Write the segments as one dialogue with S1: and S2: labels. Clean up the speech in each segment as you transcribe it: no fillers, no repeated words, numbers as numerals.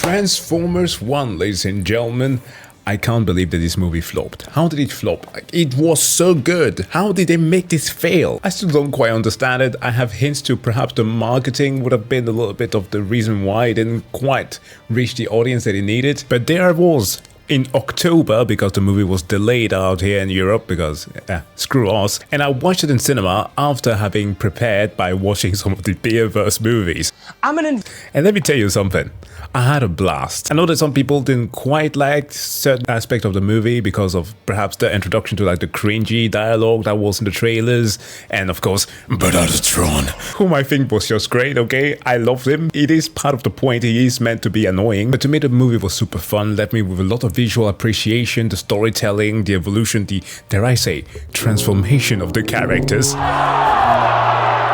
S1: Transformers 1, ladies and gentlemen. I can't believe that this movie flopped. How did it flop? Like, it was so good. How did they make this fail? I still don't quite understand it. I have hints to perhaps the marketing would have been a little bit of the reason why it didn't quite reach the audience that it needed. But there I was in October, because the movie was delayed out here in Europe because, screw us. And I watched it in cinema after having prepared by watching some of the Beerverse movies. And let me tell you something. I had a blast. I know that some people didn't quite like certain aspects of the movie because of perhaps the introduction to like the cringy dialogue that was in the trailers, and of course Megatron, whom I think was just great. Okay, I loved him. It is part of the point. He is meant to be annoying, but to me the movie was super fun. Left me with a lot of visual appreciation, the storytelling, the evolution, the, dare I say, transformation of the characters.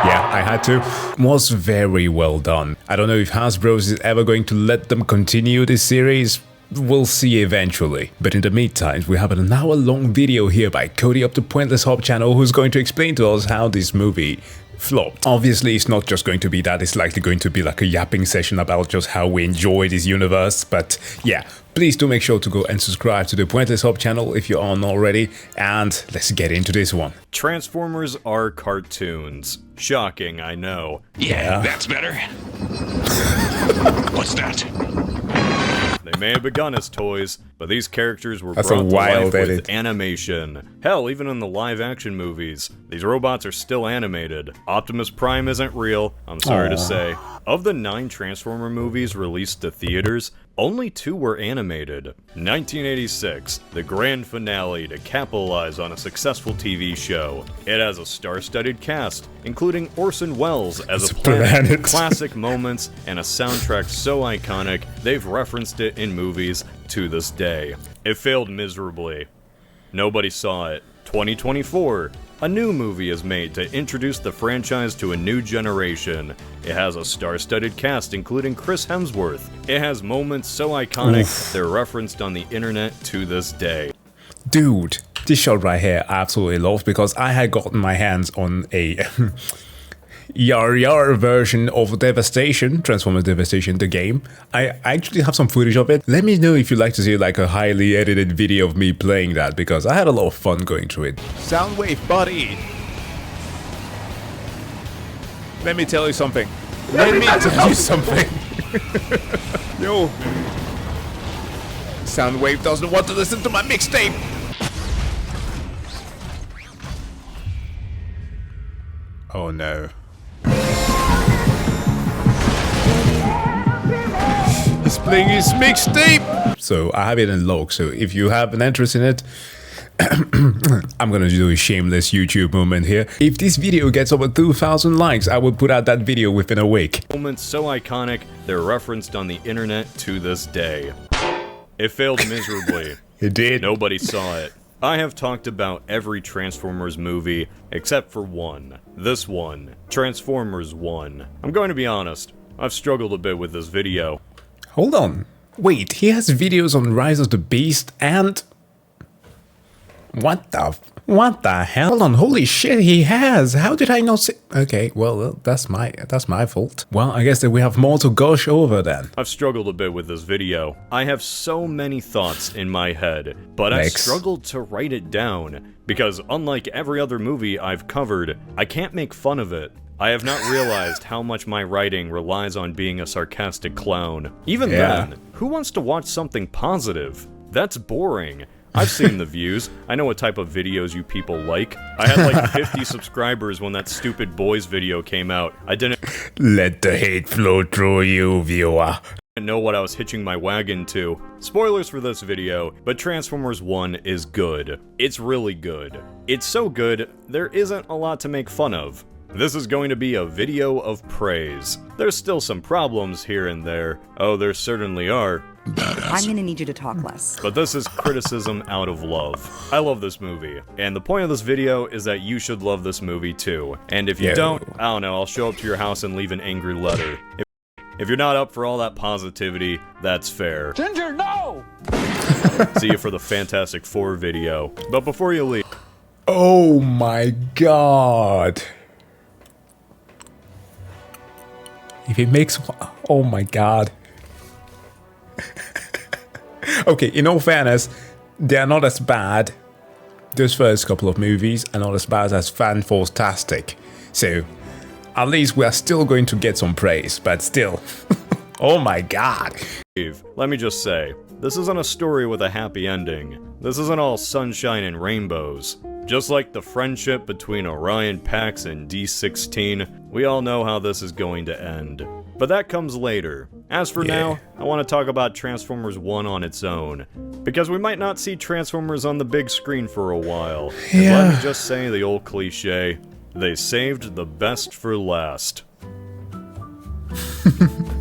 S1: Yeah, I had to. Was very well done. I don't know if Hasbro is ever going to let them continue this series. We'll see eventually. But in the meantime, we have an hour-long video here by Cody up the Pointless Hop channel, who's going to explain to us how this movie flopped. Obviously, it's not just going to be that. It's likely going to be like a yapping session about just how we enjoy this universe. But yeah, please do make sure to go and subscribe to the Pointless Hop channel if you aren't already. And let's get into this one.
S2: Transformers are cartoons. Shocking, I know.
S3: Yeah, that's better. What's that?
S2: They may have begun as toys, but these characters were
S1: That's
S2: brought
S1: a
S2: to
S1: wild
S2: life
S1: edit.
S2: with animation. Hell, even in the live-action movies, these robots are still animated. Optimus Prime isn't real, I'm sorry to say. Of the 9 Transformer movies released to theaters, only 2 were animated. 1986, the grand finale to capitalize on a successful TV show. It has a star-studded cast, including Orson Welles as a planet, classic moments, and a soundtrack so iconic they've referenced it in movies to this day. It failed miserably. Nobody saw it. 2024, a new movie is made to introduce the franchise to a new generation. It has a star-studded cast including Chris Hemsworth. It has moments so iconic they're referenced on the internet to this day.
S1: Dude, this shot right here I absolutely love because I had gotten my hands on a yar version of Devastation, Transformers Devastation, the game. I actually have some footage of it. Let me know if you'd like to see like a highly edited video of me playing that, because I had a lot of fun going through it.
S4: Soundwave, buddy. Let me tell you something. Let me tell you something. Yo. Soundwave doesn't want to listen to my mixtape.
S1: Oh no.
S4: He's playing his mixtape.
S1: So I have it in log, so if you have an interest in it, I'm gonna do a shameless YouTube moment here. If this video gets over 2,000 likes, I will put out that video within a week.
S2: Moments so iconic they're referenced on the internet to this day. It failed miserably.
S1: It did.
S2: Nobody saw it. I have talked about every Transformers movie except for one. This one, Transformers 1. I'm going to be honest, I've struggled a bit with this video.
S1: Hold on. Wait, he has videos on Rise of the Beast and... What the hell? Hold on, holy shit, he has! How did I not see... Okay, well, that's my fault. Well, I guess that we have more to gush over then.
S2: I've struggled a bit with this video. I have so many thoughts in my head, but I've struggled to write it down, because unlike every other movie I've covered, I can't make fun of it. I have not realized how much my writing relies on being a sarcastic clown. Even then, who wants to watch something positive? That's boring. I've seen the views. I know what type of videos you people like. I had like 50 subscribers when that stupid boys video came out. I didn't
S1: let the hate flow through you, viewer.
S2: Know what I was hitching my wagon to. Spoilers for this video, but Transformers 1 is good. It's really good. It's so good, there isn't a lot to make fun of. This is going to be a video of praise. There's still some problems here and there. Oh, there certainly are.
S5: I'm gonna need you to talk less.
S2: But this is criticism out of love. I love this movie, and the point of this video is that you should love this movie too. And if you don't, I don't know, I'll show up to your house and leave an angry letter. If you're not up for all that positivity, that's fair.
S4: Ginger, no!
S2: See you for the Fantastic Four video. But before you leave...
S1: Oh my god. If it makes... Oh my god. Okay, in all fairness, they are not as bad. Those first couple of movies are not as bad as Fan-Tastic. So, at least we are still going to get some praise, but still. Oh my god.
S2: Let me just say, this isn't a story with a happy ending. This isn't all sunshine and rainbows. Just like the friendship between Orion Pax and D16, we all know how this is going to end. But that comes later. As for now, I want to talk about Transformers 1 on its own. Because we might not see Transformers on the big screen for a while. And let me just say the old cliche, they saved the best for last.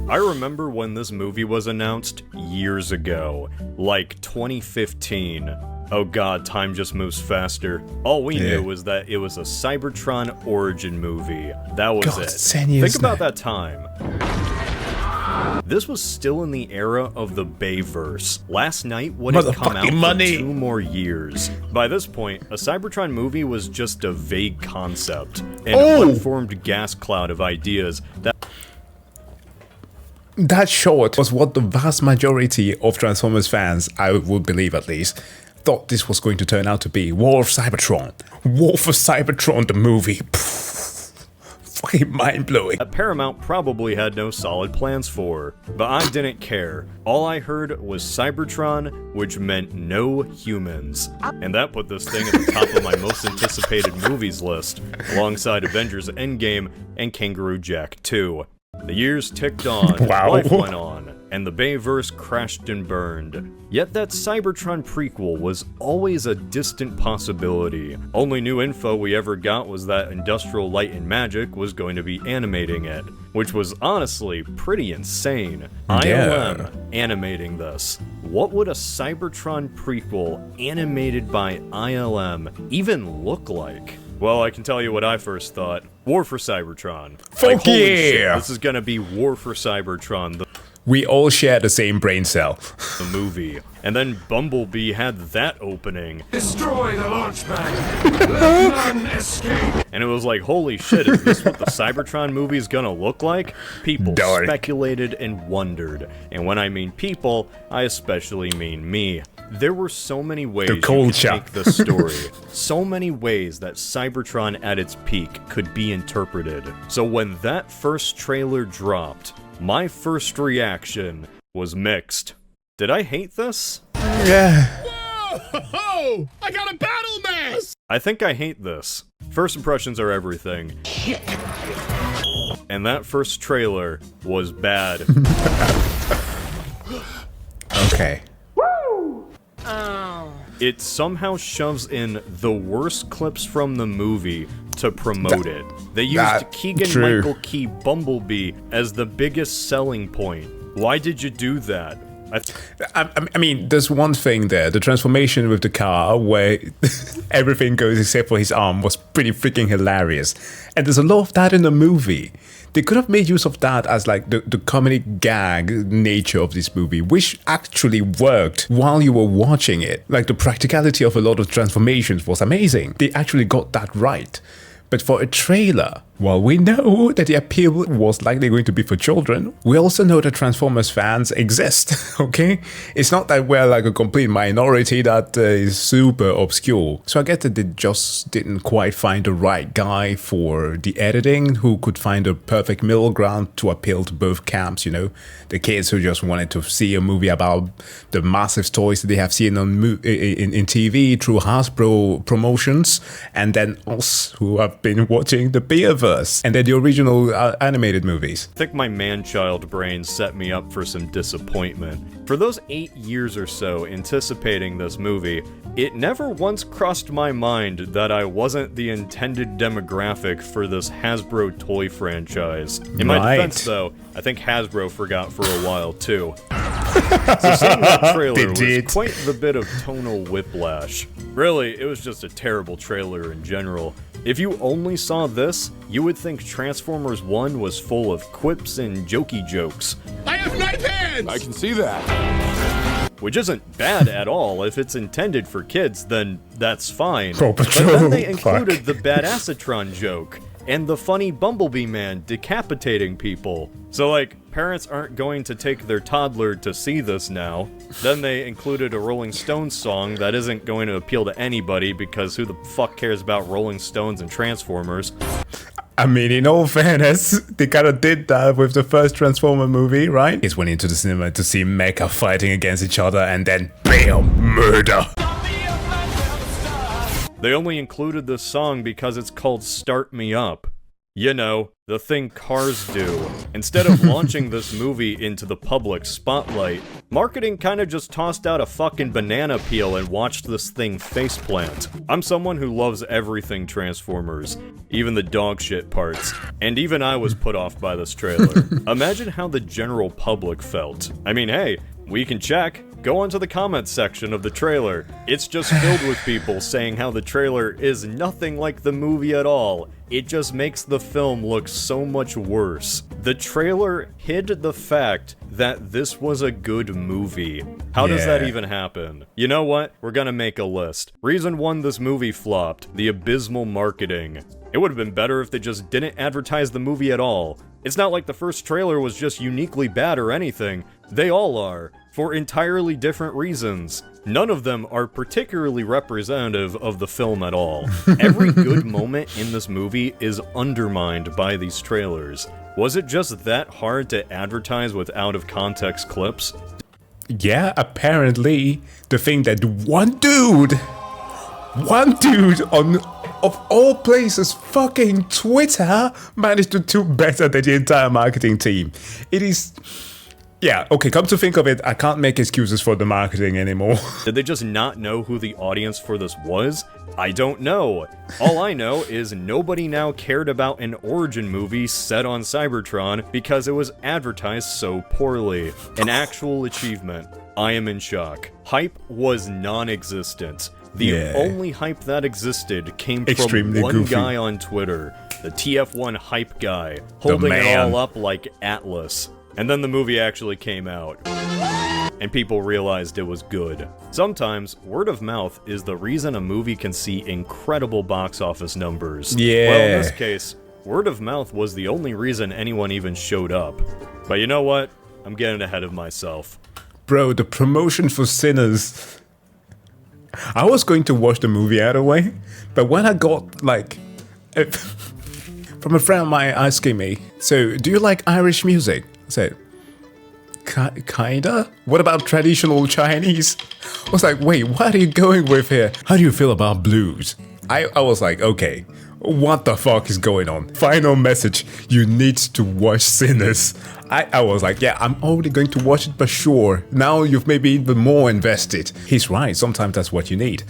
S2: I remember when this movie was announced years ago, like 2015. Oh god, time just moves faster. All we knew was that it was a Cybertron origin movie. That was it.
S1: 10 years
S2: Think about that time. This was still in the era of the Bayverse. Last night would have come out for 2 more years. By this point, a Cybertron movie was just a vague concept, an unformed gas cloud of ideas
S1: that short was what the vast majority of Transformers fans, I would believe at least, thought this was going to turn out to be. War of Cybertron. War for Cybertron, the movie. Fucking mind-blowing.
S2: Paramount probably had no solid plans for, but I didn't care. All I heard was Cybertron, which meant no humans. And that put this thing at the top of my most anticipated movies list, alongside Avengers Endgame and Kangaroo Jack 2. The years ticked on, life went on, and the Bayverse crashed and burned. Yet that Cybertron prequel was always a distant possibility. Only new info we ever got was that Industrial Light and Magic was going to be animating it, which was honestly pretty insane. ILM animating this. What would a Cybertron prequel animated by ILM even look like? Well, I can tell you what I first thought. War for Cybertron.
S1: Fuck
S2: holy
S1: yeah!
S2: shit, this is gonna be War for Cybertron,
S1: We all share the same brain cell.
S2: the movie. And then Bumblebee had that opening.
S3: Destroy the launch pad! Let none escape!
S2: And it was like, holy shit, is this what the Cybertron movie is gonna look like? People speculated and wondered. And when I mean people, I especially mean me. There were so many ways you could take this story. So many ways that Cybertron at its peak could be interpreted. So when that first trailer dropped, my first reaction was mixed. Did I hate this?
S1: Yeah.
S3: Whoa! I got a battle mass!
S2: I think I hate this. First impressions are everything. And that first trailer was bad.
S1: Okay.
S2: It somehow shoves in the worst clips from the movie to promote it. They used Keegan-Michael Key Bumblebee as the biggest selling point. Why did you do that?
S1: I mean, there's one thing there. The transformation with the car where everything goes except for his arm was pretty freaking hilarious. And there's a lot of that in the movie. They could have made use of that as like the comedic gag nature of this movie, which actually worked while you were watching it. Like the practicality of a lot of transformations was amazing. They actually got that right. But for a trailer, while we know that the appeal was likely going to be for children, we also know that Transformers fans exist, okay? It's not that we're like a complete minority that is super obscure. So I get that they just didn't quite find the right guy for the editing who could find a perfect middle ground to appeal to both camps, you know? The kids who just wanted to see a movie about the massive toys that they have seen on in TV through Hasbro promotions, and then us who have been watching the Beerverse and then the original animated movies.
S2: I think my man-child brain set me up for some disappointment. For those 8 years or so anticipating this movie, it never once crossed my mind that I wasn't the intended demographic for this Hasbro toy franchise. In my defense, though, I think Hasbro forgot for a while, too. So seeing that trailer was quite the bit of tonal whiplash. Really, it was just a terrible trailer in general. If you only saw this, you would think Transformers 1 was full of quips and jokey jokes.
S3: I have knife hands!
S4: I can see that.
S2: Which isn't bad at all. If it's intended for kids, then that's fine.
S1: But
S2: then they included the Badassatron joke. and the funny Bumblebee Man decapitating people. So like, parents aren't going to take their toddler to see this now. Then they included a Rolling Stones song that isn't going to appeal to anybody because who the fuck cares about Rolling Stones and Transformers?
S1: I mean, in all fairness, they kind of did that with the first Transformer movie, right? It went into the cinema to see mecha fighting against each other and then BAM! Murder!
S2: They only included this song because it's called Start Me Up. You know, the thing cars do. Instead of launching this movie into the public spotlight, marketing kinda just tossed out a fucking banana peel and watched this thing faceplant. I'm someone who loves everything Transformers, even the dog shit parts, and even I was put off by this trailer. Imagine how the general public felt. I mean, hey, we can check. Go onto the comments section of the trailer. It's just filled with people saying how the trailer is nothing like the movie at all. It just makes the film look so much worse. The trailer hid the fact that this was a good movie. How does that even happen? You know what? We're gonna make a list. Reason 1 this movie flopped: the abysmal marketing. It would have been better if they just didn't advertise the movie at all. It's not like the first trailer was just uniquely bad or anything. They all are, for entirely different reasons. None of them are particularly representative of the film at all. Every good moment in this movie is undermined by these trailers. Was it just that hard to advertise with out-of-context clips?
S1: Yeah, apparently, the thing that one dude on, of all places, fucking Twitter, managed to do better than the entire marketing team. It is... Yeah, okay, come to think of it, I can't make excuses for the marketing anymore.
S2: Did they just not know who the audience for this was? I don't know. All I know is nobody now cared about an origin movie set on Cybertron because it was advertised so poorly. An actual achievement. I am in shock. Hype was non-existent. The only hype that existed came from one guy on Twitter, the TF1 hype guy, holding it all up like Atlas. And then the movie actually came out, and people realized it was good. Sometimes, word of mouth is the reason a movie can see incredible box office numbers.
S1: Yeah.
S2: Well, in this case, word of mouth was the only reason anyone even showed up. But you know what? I'm getting ahead of myself.
S1: Bro, the promotion for Sinners. I was going to watch the movie either way, but when I got, like... from a friend of mine asking me, so, do you like Irish music? I said, kinda? What about traditional Chinese? I was like, wait, what are you going with here? How do you feel about blues? I was like, okay, what the fuck is going on? Final message, you need to watch Sinners. I was like, yeah, I'm already going to watch it, but sure, now you've made me even more invested. He's right, sometimes that's what you need.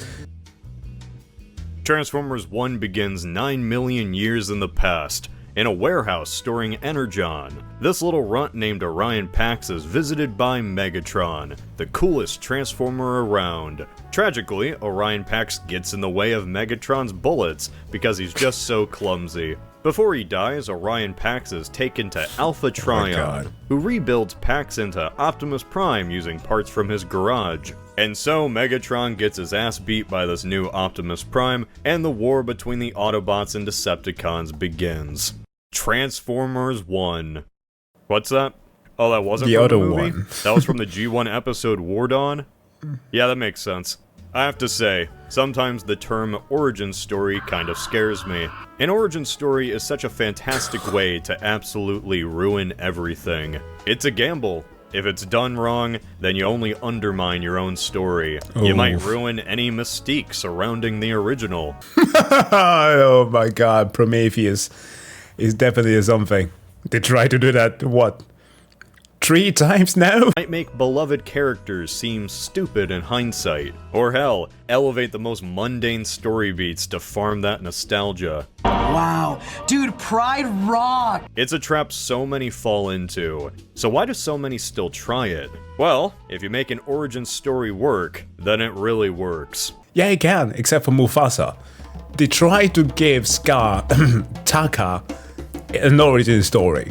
S2: Transformers 1 begins 9 million years in the past, in a warehouse storing Energon. This little runt named Orion Pax is visited by Megatron, the coolest Transformer around. Tragically, Orion Pax gets in the way of Megatron's bullets because he's just so clumsy. Before he dies, Orion Pax is taken to Alpha Trion, who rebuilds Pax into Optimus Prime using parts from his garage. And so Megatron gets his ass beat by this new Optimus Prime, and the war between the Autobots and Decepticons begins. Transformers 1. What's that? Oh, that wasn't from the movie? One. That was from the G1 episode War Dawn? Yeah, that makes sense. I have to say, sometimes the term origin story kind of scares me. An origin story is such a fantastic way to absolutely ruin everything. It's a gamble. If it's done wrong, then you only undermine your own story. Oh. You might ruin any mystique surrounding the original.
S1: Oh my god, Prometheus is definitely something. They try to do that, what, 3 times now?
S2: Might make beloved characters seem stupid in hindsight. Or hell, elevate the most mundane story beats to farm that nostalgia.
S6: Wow, dude, Pride rock!
S2: It's a trap so many fall into. So why do so many still try it? Well, if you make an origin story work, then it really works.
S1: Yeah, it can, except for Mufasa. They try to give Scar, Taka, an origin story.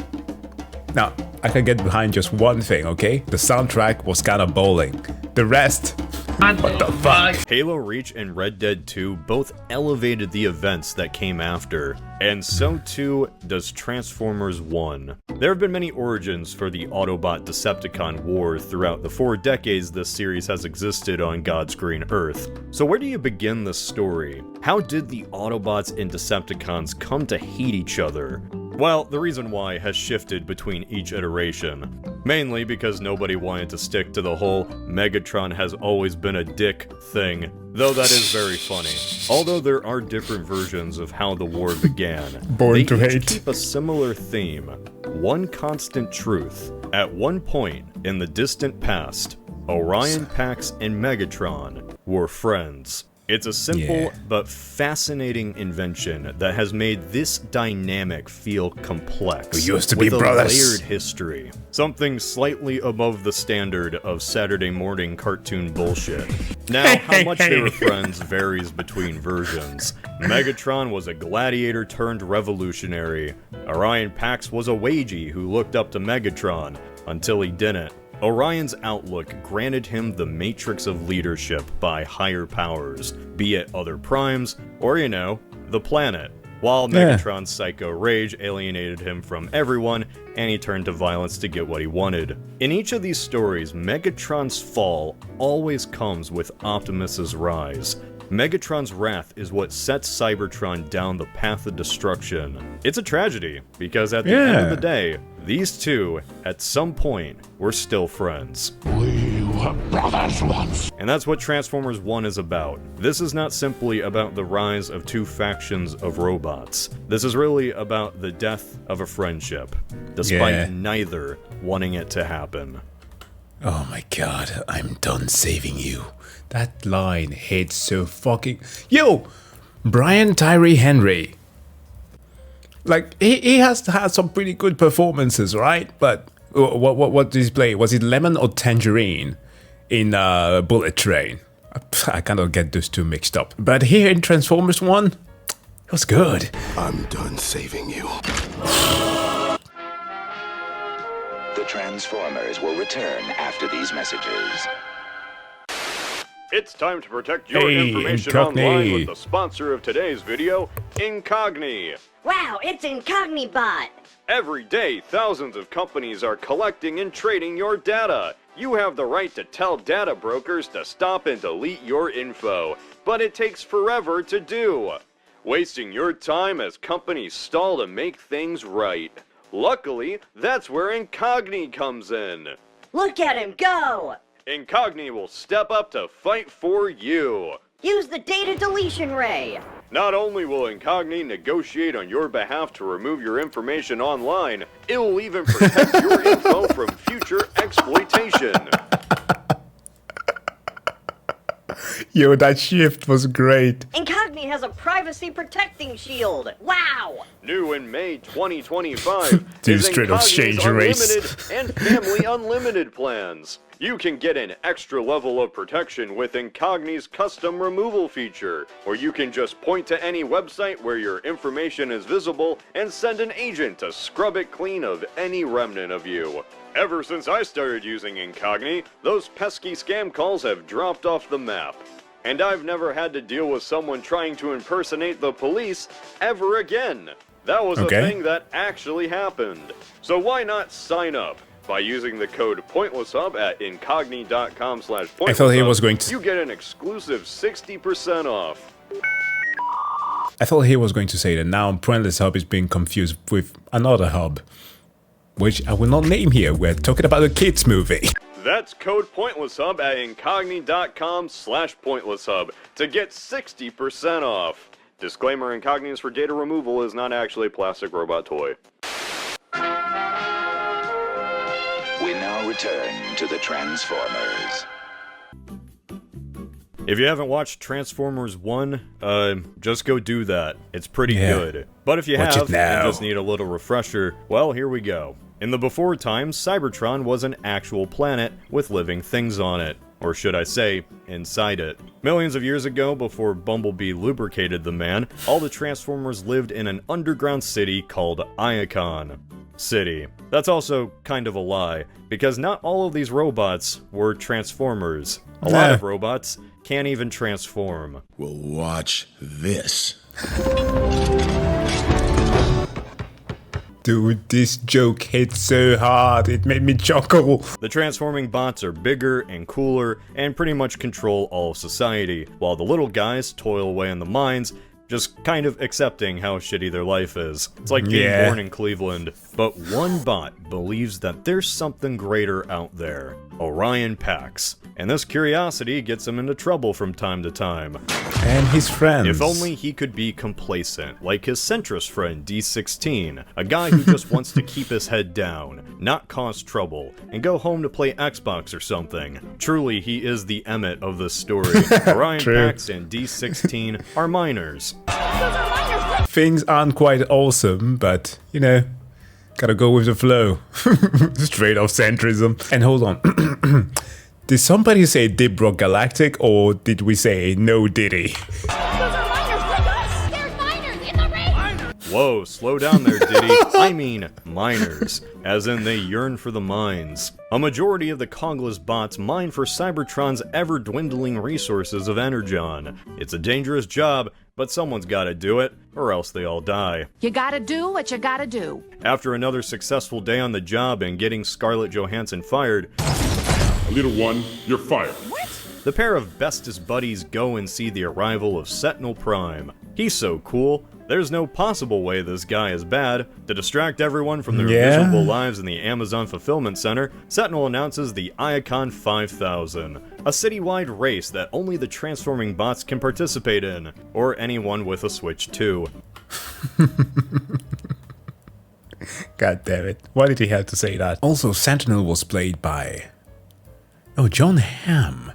S1: Now, I can get behind just one thing, okay? The soundtrack was kinda bowling. The rest, What the fuck?
S2: Halo Reach and Red Dead 2 both elevated the events that came after, and so too does Transformers 1. There have been many origins for the Autobot-Decepticon war throughout the 4 decades this series has existed on God's green Earth. So where do you begin the story? How did the Autobots and Decepticons come to hate each other? Well, the reason why has shifted between each iteration. Mainly because nobody wanted to stick to the whole Megatron has always been a dick thing, though that is very funny. Although there are different versions of how the war began,
S1: Born to
S2: they each
S1: hate.
S2: keep a similar theme, one constant truth. At one point in the distant past, Orion Pax and Megatron were friends. It's a simple but fascinating invention that has made this dynamic feel complex.
S1: We used to be
S2: with
S1: brothers.
S2: a layered history. Something slightly above the standard of Saturday morning cartoon bullshit. Now, how much they were friends varies between versions. Megatron was a gladiator turned revolutionary. Orion Pax was a wagey who looked up to Megatron until he didn't. Orion's outlook granted him the matrix of leadership by higher powers, be it other primes, or the planet, while Megatron's psycho rage alienated him from everyone, and he turned to violence to get what he wanted. In each of these stories, Megatron's fall always comes with Optimus's rise. Megatron's wrath is what sets Cybertron down the path of destruction. It's a tragedy, because at the end of the day, these two, at some point, were still friends.
S3: We were brothers once.
S2: And that's what Transformers 1 is about. This is not simply about the rise of two factions of robots. This is really about the death of a friendship, despite neither wanting it to happen.
S1: Oh my god, I'm done saving you. That line hits so fucking... Yo! Brian Tyree Henry. Like, he has had some pretty good performances, right? But what did he play? Was it Lemon or Tangerine in Bullet Train? I kind of get those two mixed up. But here in Transformers 1, it was good.
S3: I'm done saving you.
S7: The Transformers will return after these messages.
S2: It's time to protect your information online with the sponsor of today's video, Incogni.
S8: Wow, it's Incognibot!
S2: Every day, thousands of companies are collecting and trading your data. You have the right to tell data brokers to stop and delete your info, but it takes forever to do. Wasting your time as companies stall to make things right. Luckily, that's where Incogni comes in.
S8: Look at him go!
S2: Incogni will step up to fight for you.
S8: Use the data deletion ray!
S2: Not only will Incogni negotiate on your behalf to remove your information online, it will even protect your info from future exploitation.
S1: Yo, that shift was great.
S8: Incogni has a privacy protecting shield! Wow!
S2: New in May 2025
S1: Dude,
S2: is
S1: straight up
S2: Incogni's
S1: change race.
S2: Unlimited and Family Unlimited plans. You can get an extra level of protection with Incogni's custom removal feature, or you can just point to any website where your information is visible and send an agent to scrub it clean of any remnant of you. Ever since I started using Incogni, those pesky scam calls have dropped off the map. And I've never had to deal with someone trying to impersonate the police ever again. That was a thing that actually happened. So why not sign up? By using the code POINTLESSHUB at incogni.com/pointlesshub,
S1: I thought he was going to...
S2: you get an exclusive 60% off.
S1: I thought he was going to say that now Pointless Hub is being confused with another hub, which I will not name here. We're talking about a kids movie.
S2: That's code POINTLESSHUB at incogni.com/pointlesshub to get 60% off. Disclaimer: Incogni is for data removal, is not actually a plastic robot toy.
S7: We now return to the Transformers.
S2: If you haven't watched Transformers 1, just go do that. It's pretty good. But if you
S1: Watch
S2: have
S1: it now.
S2: and just need a little refresher, well, here we go. In the before times, Cybertron was an actual planet with living things on it. Or should I say, inside it. Millions of years ago, before Bumblebee lubricated the man, all the Transformers lived in an underground city called Iacon. City. That's also kind of a lie, because not all of these robots were Transformers. A lot of robots can't even transform.
S3: Well, watch this.
S1: Dude, this joke hit so hard, it made me chuckle.
S2: The transforming bots are bigger and cooler and pretty much control all of society, while the little guys toil away in the mines, just kind of accepting how shitty their life is. It's like being born in Cleveland, but one bot believes that there's something greater out there. Orion Pax. And this curiosity gets him into trouble from time to time.
S1: And his friends.
S2: If only he could be complacent, like his centrist friend D16, a guy who just wants to keep his head down, not cause trouble, and go home to play Xbox or something. Truly, he is the Emmett of this story. Orion Pax and D16 are minors.
S1: Things aren't quite awesome, but, you know, gotta go with the flow. Straight off centrism. And hold on. Did somebody say Dibrock Galactic, or did we say no Diddy?
S2: Whoa, slow down there, Diddy. I mean, miners. As in, they yearn for the mines. A majority of the cogless bots mine for Cybertron's ever-dwindling resources of Energon. It's a dangerous job, but someone's gotta do it, or else they all die.
S9: You gotta do what you gotta do.
S2: After another successful day on the job and getting Scarlett Johansson fired,
S3: Little one, you're fired.
S2: the pair of bestest buddies go and see the arrival of Sentinel Prime. He's so cool, there's no possible way this guy is bad. To distract everyone from their miserable lives in the Amazon Fulfillment Center, Sentinel announces the Iacon 5000, a citywide race that only the transforming bots can participate in, or anyone with a Switch 2.
S1: God damn it. Why did he have to say that? Also, Sentinel was played by... Oh, John Hamm.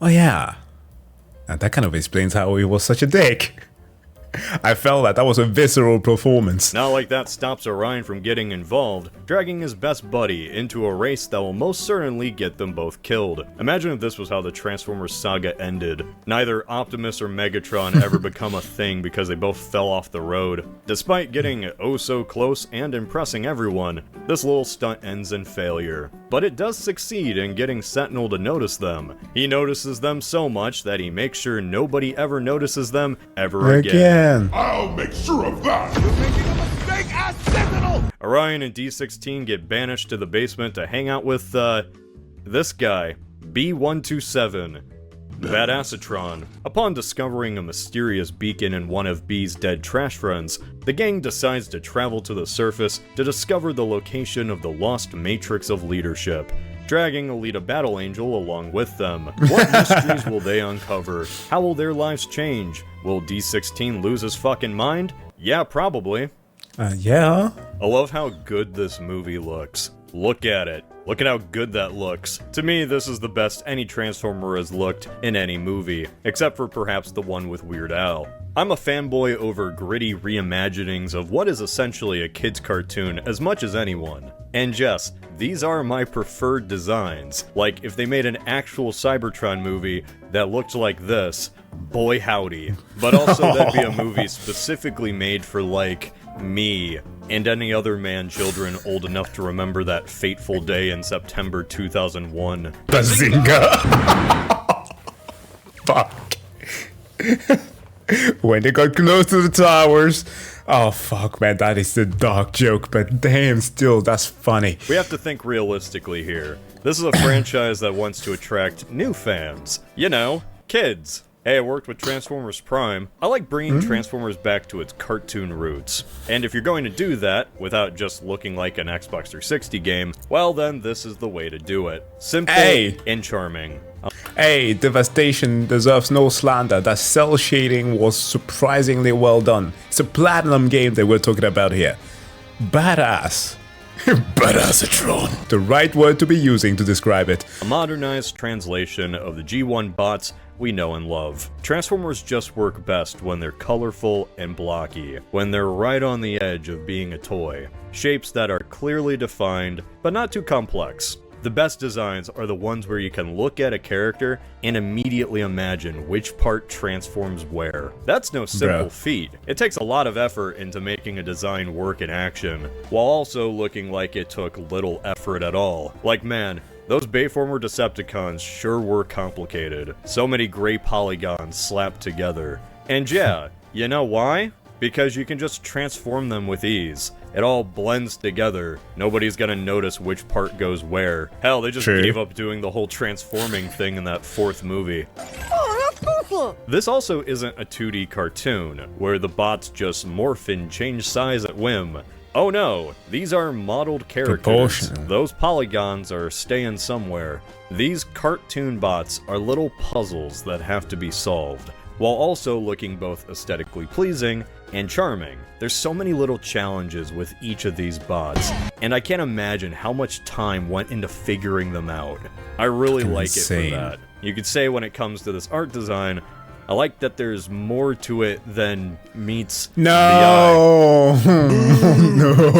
S1: Oh yeah. And that kind of explains how he was such a dick. I felt that was a visceral performance.
S2: Not like that stops Orion from getting involved, dragging his best buddy into a race that will most certainly get them both killed. Imagine if this was how the Transformers saga ended. Neither Optimus or Megatron ever become a thing because they both fell off the road. Despite getting oh so close and impressing everyone, this little stunt ends in failure. But it does succeed in getting Sentinel to notice them. He notices them so much that he makes sure nobody ever notices them ever again.
S3: I'll make sure of that. You're making a mistake as Sentinel.
S2: Orion and D16 get banished to the basement to hang out with, this guy, B127, Badassatron. Upon discovering a mysterious beacon in one of B's dead trash friends, the gang decides to travel to the surface to discover the location of the lost matrix of leadership, dragging Alita Battle Angel along with them. What mysteries will they uncover? How will their lives change? Will D16 lose his fucking mind? Yeah, probably.
S1: Yeah.
S2: I love how good this movie looks. Look at it. Look at how good that looks. To me, this is the best any Transformer has looked in any movie, except for perhaps the one with Weird Al. I'm a fanboy over gritty reimaginings of what is essentially a kid's cartoon as much as anyone. And yes, these are my preferred designs. Like, if they made an actual Cybertron movie that looked like this, boy howdy. But also that'd be a movie specifically made for, like, me and any other man-children old enough to remember that fateful day in September 2001.
S1: Bazinga! Fuck. When they got close to the towers. Oh fuck, man, that is the dark joke, but damn, still, that's funny.
S2: We have to think realistically here. This is a franchise that wants to attract new fans. You know, kids. Hey, I worked with Transformers Prime. I like bringing Transformers back to its cartoon roots. And if you're going to do that, without just looking like an Xbox 360 game, well then, this is the way to do it. Simple and charming.
S1: Hey, Devastation deserves no slander. That cell shading was surprisingly well done. It's a platinum game that we're talking about here. Badass. Badassatron. The right word to be using to describe it.
S2: A modernized translation of the G1 bots we know and love. Transformers just work best when they're colorful and blocky, when they're right on the edge of being a toy. Shapes that are clearly defined, but not too complex. The best designs are the ones where you can look at a character and immediately imagine which part transforms where. That's no simple feat. It takes a lot of effort into making a design work in action, while also looking like it took little effort at all. Like, man, those Bayformer Decepticons sure were complicated. So many gray polygons slapped together. And yeah, you know why? Because you can just transform them with ease. It all blends together. Nobody's gonna notice which part goes where. Hell, they just gave up doing the whole transforming thing in that 4th movie.
S8: Oh, that's goofy.
S2: This also isn't a 2D cartoon, where the bots just morph and change size at whim. Oh no, these are modeled characters. Those polygons are staying somewhere. These cartoon bots are little puzzles that have to be solved, while also looking both aesthetically pleasing and charming. There's so many little challenges with each of these bots, and I can't imagine how much time went into figuring them out. I really like it for that. You could say when it comes to this art design, I like that there's more to it than meets the eye.
S1: No!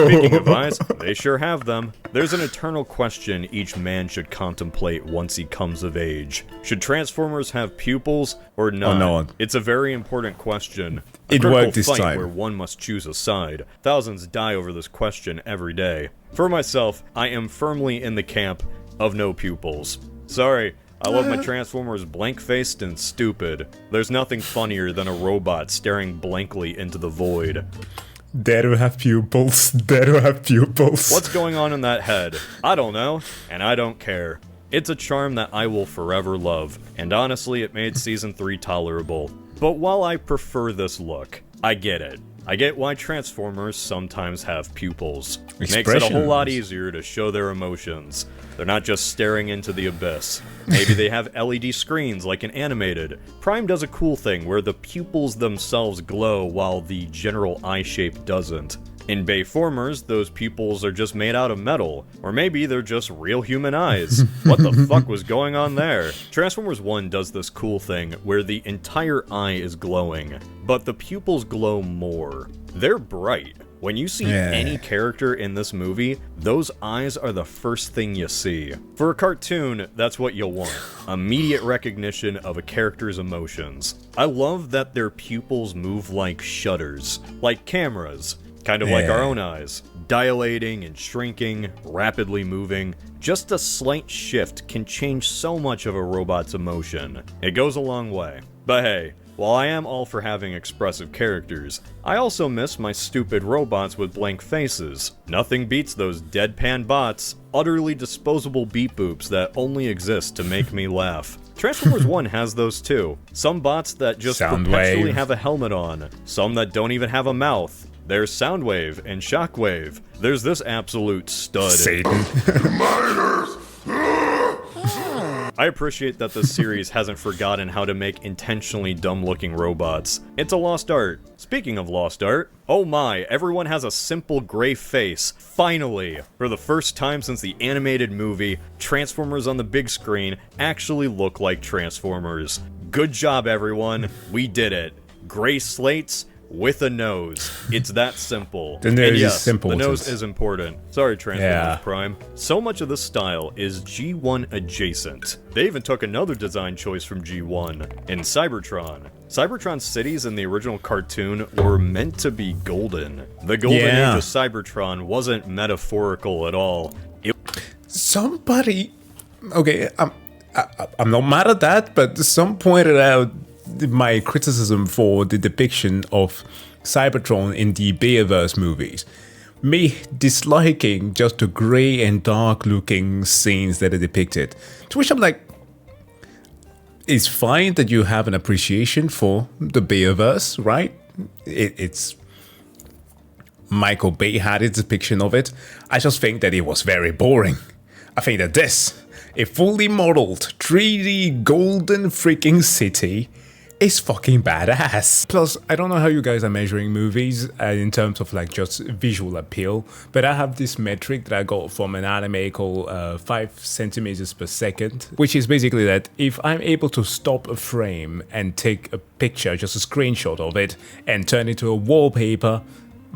S2: Speaking of eyes, they sure have them. There's an eternal question each man should contemplate once he comes of age. Should Transformers have pupils or not?
S1: Or not?
S2: It's a very important question.
S1: It worked this time.
S2: Where one must choose a side. Thousands die over this question every day. For myself, I am firmly in the camp of no pupils. Sorry. I love my Transformers blank-faced and stupid. There's nothing funnier than a robot staring blankly into the void.
S1: They don't have pupils. They don't have pupils.
S2: What's going on in that head? I don't know, and I don't care. It's a charm that I will forever love, and honestly, it made Season 3 tolerable. But while I prefer this look, I get it. I get why Transformers sometimes have pupils. Makes it a whole lot easier to show their emotions. They're not just staring into the abyss. Maybe they have LED screens like an animated. Prime does a cool thing where the pupils themselves glow while the general eye shape doesn't. In Bayformers, those pupils are just made out of metal, or maybe they're just real human eyes. What the fuck was going on there? Transformers 1 does this cool thing where the entire eye is glowing, but the pupils glow more. They're bright. When you see any character in this movie, those eyes are the first thing you see. For a cartoon, that's what you'll want. Immediate recognition of a character's emotions. I love that their pupils move like shutters, like cameras, kind of like our own eyes. Dilating and shrinking, rapidly moving. Just a slight shift can change so much of a robot's emotion. It goes a long way. But hey, while I am all for having expressive characters, I also miss my stupid robots with blank faces. Nothing beats those deadpan bots, utterly disposable beep boops that only exist to make me laugh. Transformers 1 has those too. Some bots that just perpetually have a helmet on, some that don't even have a mouth. There's Soundwave and Shockwave. There's this absolute stud.
S1: Satan.
S2: I appreciate that this series hasn't forgotten how to make intentionally dumb-looking robots. It's a lost art. Speaking of lost art, oh my, everyone has a simple gray face. Finally! For the first time since the animated movie, Transformers on the big screen actually look like Transformers. Good job, everyone. We did it. Gray slates with a nose. It's that simple.
S1: The nose is simple.
S2: The nose is important. Sorry, Transformers Prime. So much of this style is G1 adjacent. They even took another design choice from G1 in Cybertron. Cybertron's cities in the original cartoon were meant to be golden. The golden age of Cybertron wasn't metaphorical at all.
S1: Somebody, okay, I'm not mad at that, but some pointed out my criticism for the depiction of Cybertron in the Bayverse movies. Me disliking just the grey and dark looking scenes that are depicted. To which I'm like, it's fine that you have an appreciation for the Bayverse, right? It's Michael Bay had his depiction of it. I just think that it was very boring. I think that this, a fully modeled 3D golden freaking city, is fucking badass. Plus, I don't know how you guys are measuring movies in terms of like just visual appeal, but I have this metric that I got from an anime called 5 centimeters per second, which is basically that if I'm able to stop a frame and take a picture, just a screenshot of it, and turn it to a wallpaper,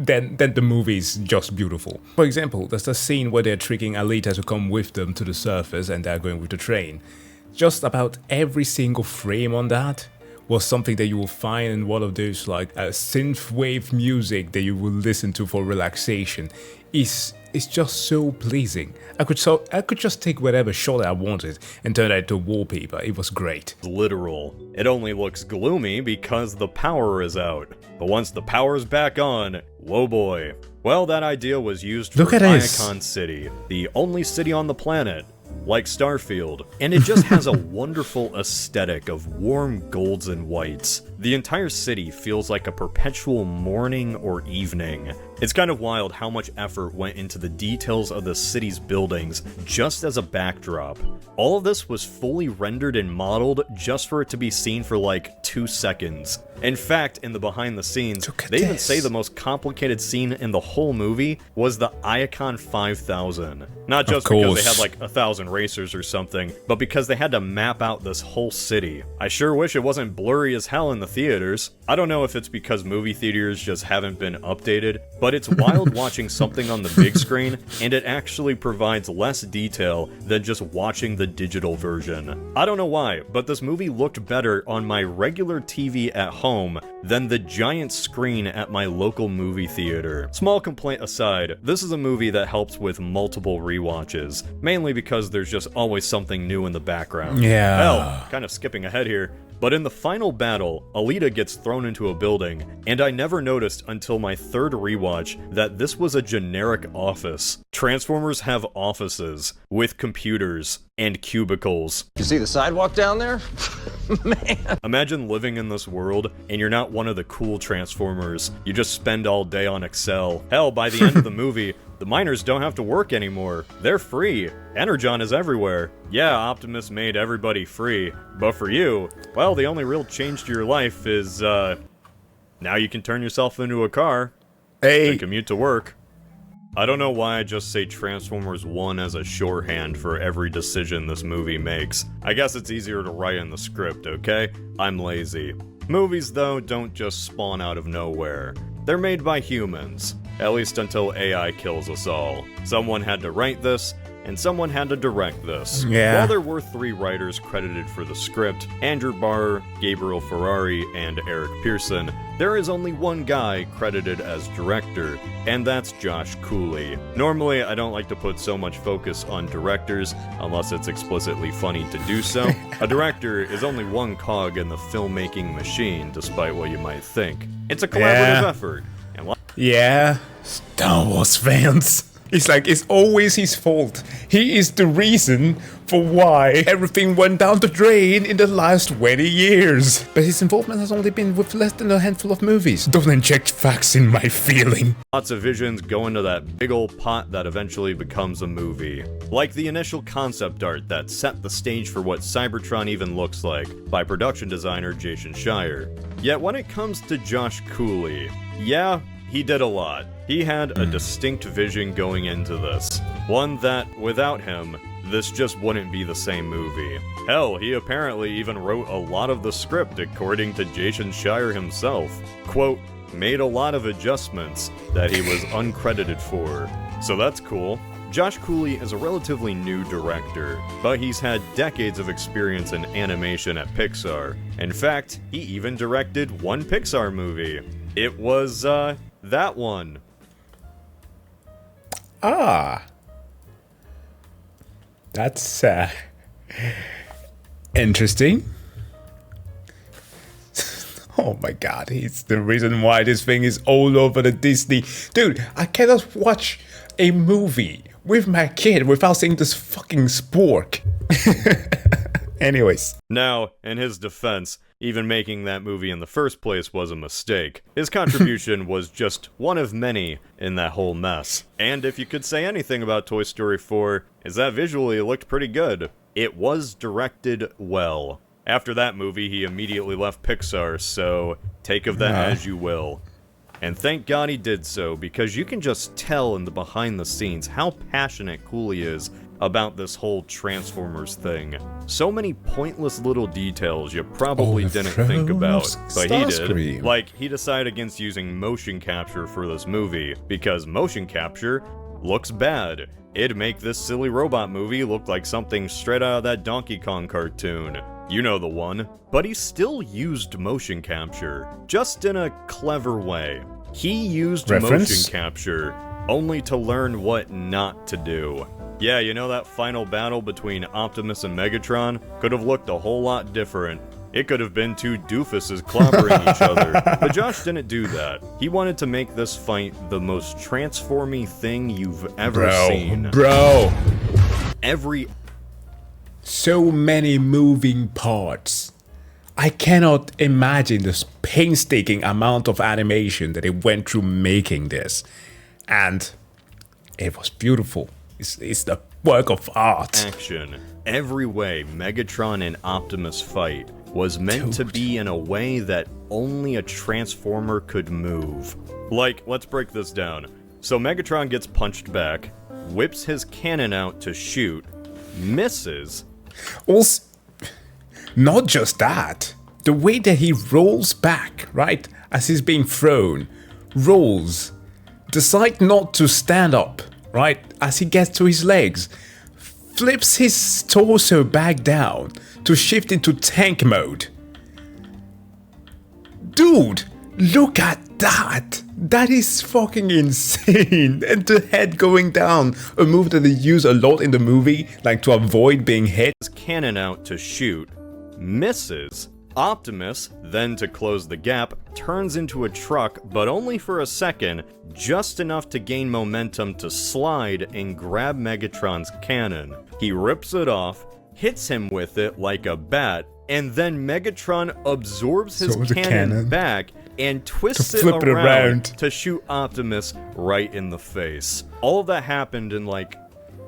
S1: then the movie is just beautiful. For example, there's a scene where they're tricking Alita to come with them to the surface and they're going with the train. Just about every single frame on that was something that you will find in one of those like synthwave music that you will listen to for relaxation. It's just so pleasing. I could just take whatever shot I wanted and turn that into wallpaper. It was great.
S2: Literal. It only looks gloomy because the power is out. But once the power's back on, whoa boy. Well, that idea was used for Arakachnid City, the only city on the planet, like Starfield, and it just has a wonderful aesthetic of warm golds and whites. The entire city feels like a perpetual morning or evening. It's kind of wild how much effort went into the details of the city's buildings just as a backdrop. All of this was fully rendered and modeled just for it to be seen for like 2 seconds. In fact, in the behind the scenes, they even say the most complicated scene in the whole movie was the Iacon 5000. Not just because they had like 1,000 racers or something, but because they had to map out this whole city. I sure wish it wasn't blurry as hell in the theaters. I don't know if it's because movie theaters just haven't been updated, but it's wild watching something on the big screen, and it actually provides less detail than just watching the digital version. I don't know why, but this movie looked better on my regular TV at home than the giant screen at my local movie theater. Small complaint aside, this is a movie that helps with multiple rewatches, mainly because there's just always something new in the background.
S1: Yeah.
S2: Hell, kind of skipping ahead here, but in the final battle, Alita gets thrown into a building, and I never noticed until my third rewatch that this was a generic office. Transformers have offices, with computers, and cubicles.
S10: You see the sidewalk down there? Man.
S2: Imagine living in this world, and you're not one of the cool Transformers. You just spend all day on Excel. Hell, by the end of the movie, the miners don't have to work anymore. They're free. Energon is everywhere. Yeah, Optimus made everybody free. But for you, well, the only real change to your life is, now you can turn yourself into a car and commute to work. I don't know why I just say Transformers 1 as a shorthand for every decision this movie makes. I guess it's easier to write in the script, okay? I'm lazy. Movies, though, don't just spawn out of nowhere. They're made by humans. At least until AI kills us all. Someone had to write this, and someone had to direct this.
S1: Yeah.
S2: While there were 3 writers credited for the script, Andrew Barr, Gabriel Ferrari, and Eric Pearson, there is only one guy credited as director, and that's Josh Cooley. Normally, I don't like to put so much focus on directors, unless it's explicitly funny to do so. A director is only one cog in the filmmaking machine, despite what you might think. It's a collaborative effort.
S1: Yeah, Star Wars fans. It's like, it's always his fault. He is the reason for why everything went down the drain in the last 20 years. But his involvement has only been with less than a handful of movies. Don't inject facts in my feeling.
S2: Lots of visions go into that big old pot that eventually becomes a movie. Like the initial concept art that set the stage for what Cybertron even looks like, by production designer Jason Schreier. Yet when it comes to Josh Cooley, yeah, he did a lot. He had a distinct vision going into this. One that, without him, this just wouldn't be the same movie. Hell, he apparently even wrote a lot of the script according to Jason Schreier himself. Quote, made a lot of adjustments that he was uncredited for. So that's cool. Josh Cooley is a relatively new director, but he's had decades of experience in animation at Pixar. In fact, he even directed one Pixar movie. It was, that one.
S1: Ah. That's, interesting. Oh my god, he's the reason why this thing is all over the Disney. Dude, I cannot watch a movie with my kid without seeing this fucking spork. Anyways.
S2: Now, in his defense, even making that movie in the first place was a mistake. His contribution was just one of many in that whole mess. And if you could say anything about Toy Story 4, is that visually it looked pretty good. It was directed well. After that movie, he immediately left Pixar, so take of that as you will. And thank God he did so, because you can just tell in the behind the scenes how passionate Cooley is about this whole Transformers thing. So many pointless little details you probably didn't think about, but he did. Like, he decided against using motion capture for this movie, because motion capture looks bad. It'd make this silly robot movie look like something straight out of that Donkey Kong cartoon. You know the one. But he still used motion capture, just in a clever way. He used motion capture only to learn what not to do. Yeah, you know that final battle between Optimus and Megatron could have looked a whole lot different. It could have been two doofuses clobbering each other, but Josh didn't do that. He wanted to make this fight the most transformy thing you've ever seen.
S1: Bro!
S2: Every...
S1: So many moving parts. I cannot imagine this painstaking amount of animation that it went through making this. And it was beautiful. It's the work of art.
S2: Action. Every way Megatron and Optimus fight was meant to be in a way that only a Transformer could move. Like, let's break this down. So Megatron gets punched back, whips his cannon out to shoot, misses.
S1: Also, not just that. The way that he rolls back, right, as he's being thrown, rolls, decide not to stand up, right, as he gets to his legs, flips his torso back down to shift into tank mode. Dude, look at that! That is fucking insane! And the head going down, a move that they use a lot in the movie, like to avoid being hit.
S2: His cannon out to shoot, misses. Optimus, then to close the gap, turns into a truck, but only for a second, just enough to gain momentum to slide and grab Megatron's cannon. He rips it off, hits him with it like a bat, and then Megatron absorbs his cannon back and twists it around to shoot Optimus right in the face. All of that happened in like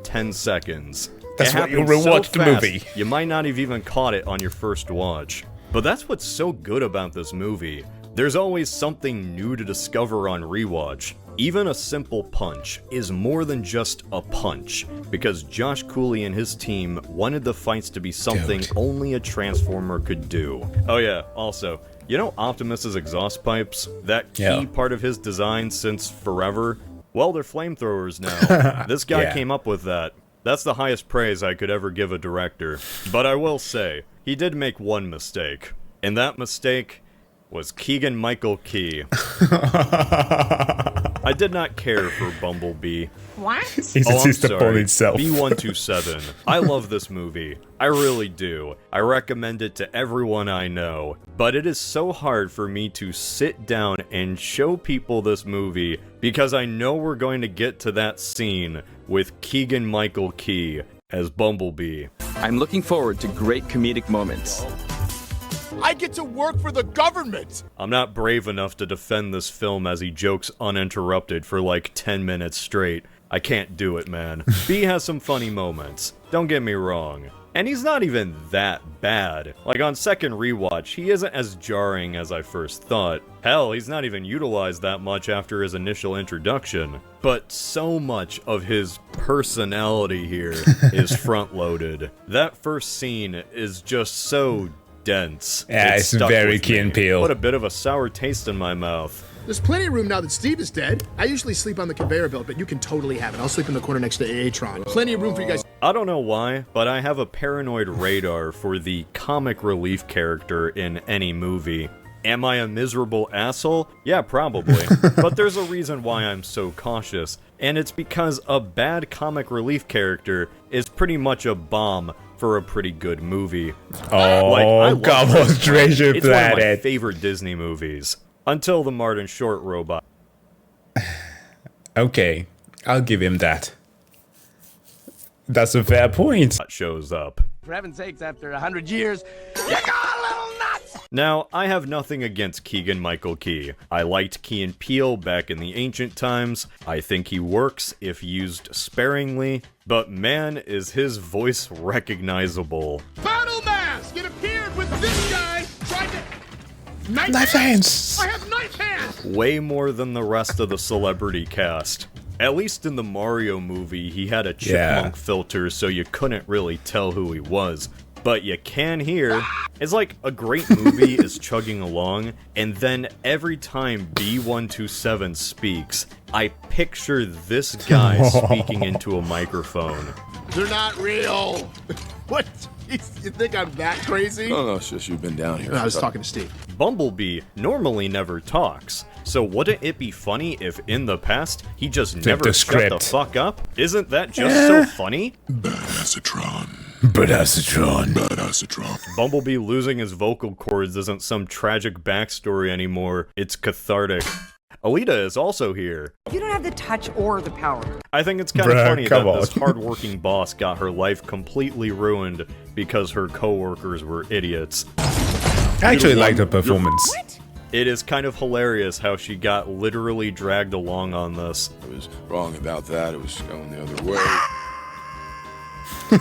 S2: 10 seconds.
S1: That's why you'll rewatch the movie.
S2: You might not have even caught it on your first watch. But that's what's so good about this movie. There's always something new to discover on rewatch. Even a simple punch is more than just a punch, because Josh Cooley and his team wanted the fights to be something only a Transformer could do. Oh yeah, also, you know Optimus's exhaust pipes? That key part of his design since forever? Well, they're flamethrowers now. This guy came up with that. That's the highest praise I could ever give a director. But I will say, he did make one mistake. And that mistake was Keegan-Michael Key. I did not care for Bumblebee.
S9: What?
S1: He's a sister upon itself.
S2: B127. I love this movie. I really do. I recommend it to everyone I know. But it is so hard for me to sit down and show people this movie because I know we're going to get to that scene with Keegan-Michael Key as Bumblebee.
S10: I'm looking forward to great comedic moments.
S3: I get to work for the government!
S2: I'm not brave enough to defend this film as he jokes uninterrupted for like 10 minutes straight. I can't do it, man. B has some funny moments. Don't get me wrong. And he's not even that bad. Like, on second rewatch, he isn't as jarring as I first thought. Hell, he's not even utilized that much after his initial introduction. But so much of his personality here is front-loaded. That first scene is just so dense.
S1: Yeah, it's very Key and Peele.
S2: What a bit of a sour taste in my mouth.
S11: There's plenty of room now that Steve is dead. I usually sleep on the conveyor belt, but you can totally have it. I'll sleep in the corner next to Aatron. Plenty of room for you guys.
S2: I don't know why, but I have a paranoid radar for the comic relief character in any movie. Am I a miserable asshole? Yeah, probably. But there's a reason why I'm so cautious, and it's because a bad comic relief character is pretty much a bomb for a pretty good movie.
S1: Oh, Gobbo's Treasure Planet.
S2: It's one of my favorite Disney movies. Until the Martin Short robot.
S1: Okay, I'll give him that. That's a fair point.
S2: Shows up.
S10: For heaven's sakes, after 100 years, you got a little nuts!
S2: Now, I have nothing against Keegan-Michael Key. I liked Key and Peele back in the ancient times. I think he works if used sparingly. But man, is his voice recognizable.
S11: Battle mask! It appeared with this guy! Tried to...
S1: Knife hands!
S11: I have knife
S2: Way more than the rest of the celebrity cast. At least in the Mario movie, he had a chipmunk filter, so you couldn't really tell who he was. But you can hear, it's like a great movie is chugging along, and then every time B127 speaks, I picture this guy speaking into a microphone.
S11: They're not real. What? You think I'm that crazy?
S12: Oh, no, it's just you've been down here.
S11: No, I was talking to Steve.
S2: Bumblebee normally never talks, so wouldn't it be funny if in the past he just never shut the fuck up? Isn't that just so funny?
S12: Badassatron.
S2: Bumblebee losing his vocal cords isn't some tragic backstory anymore, it's cathartic. Alita is also here.
S5: You don't have the touch or the power.
S2: I think it's kind of funny that this hardworking boss got her life completely ruined because her coworkers were idiots.
S1: I actually liked her performance.
S5: What?
S2: It is kind of hilarious how she got literally dragged along on this.
S12: I was wrong about that. It was going the other way.
S2: She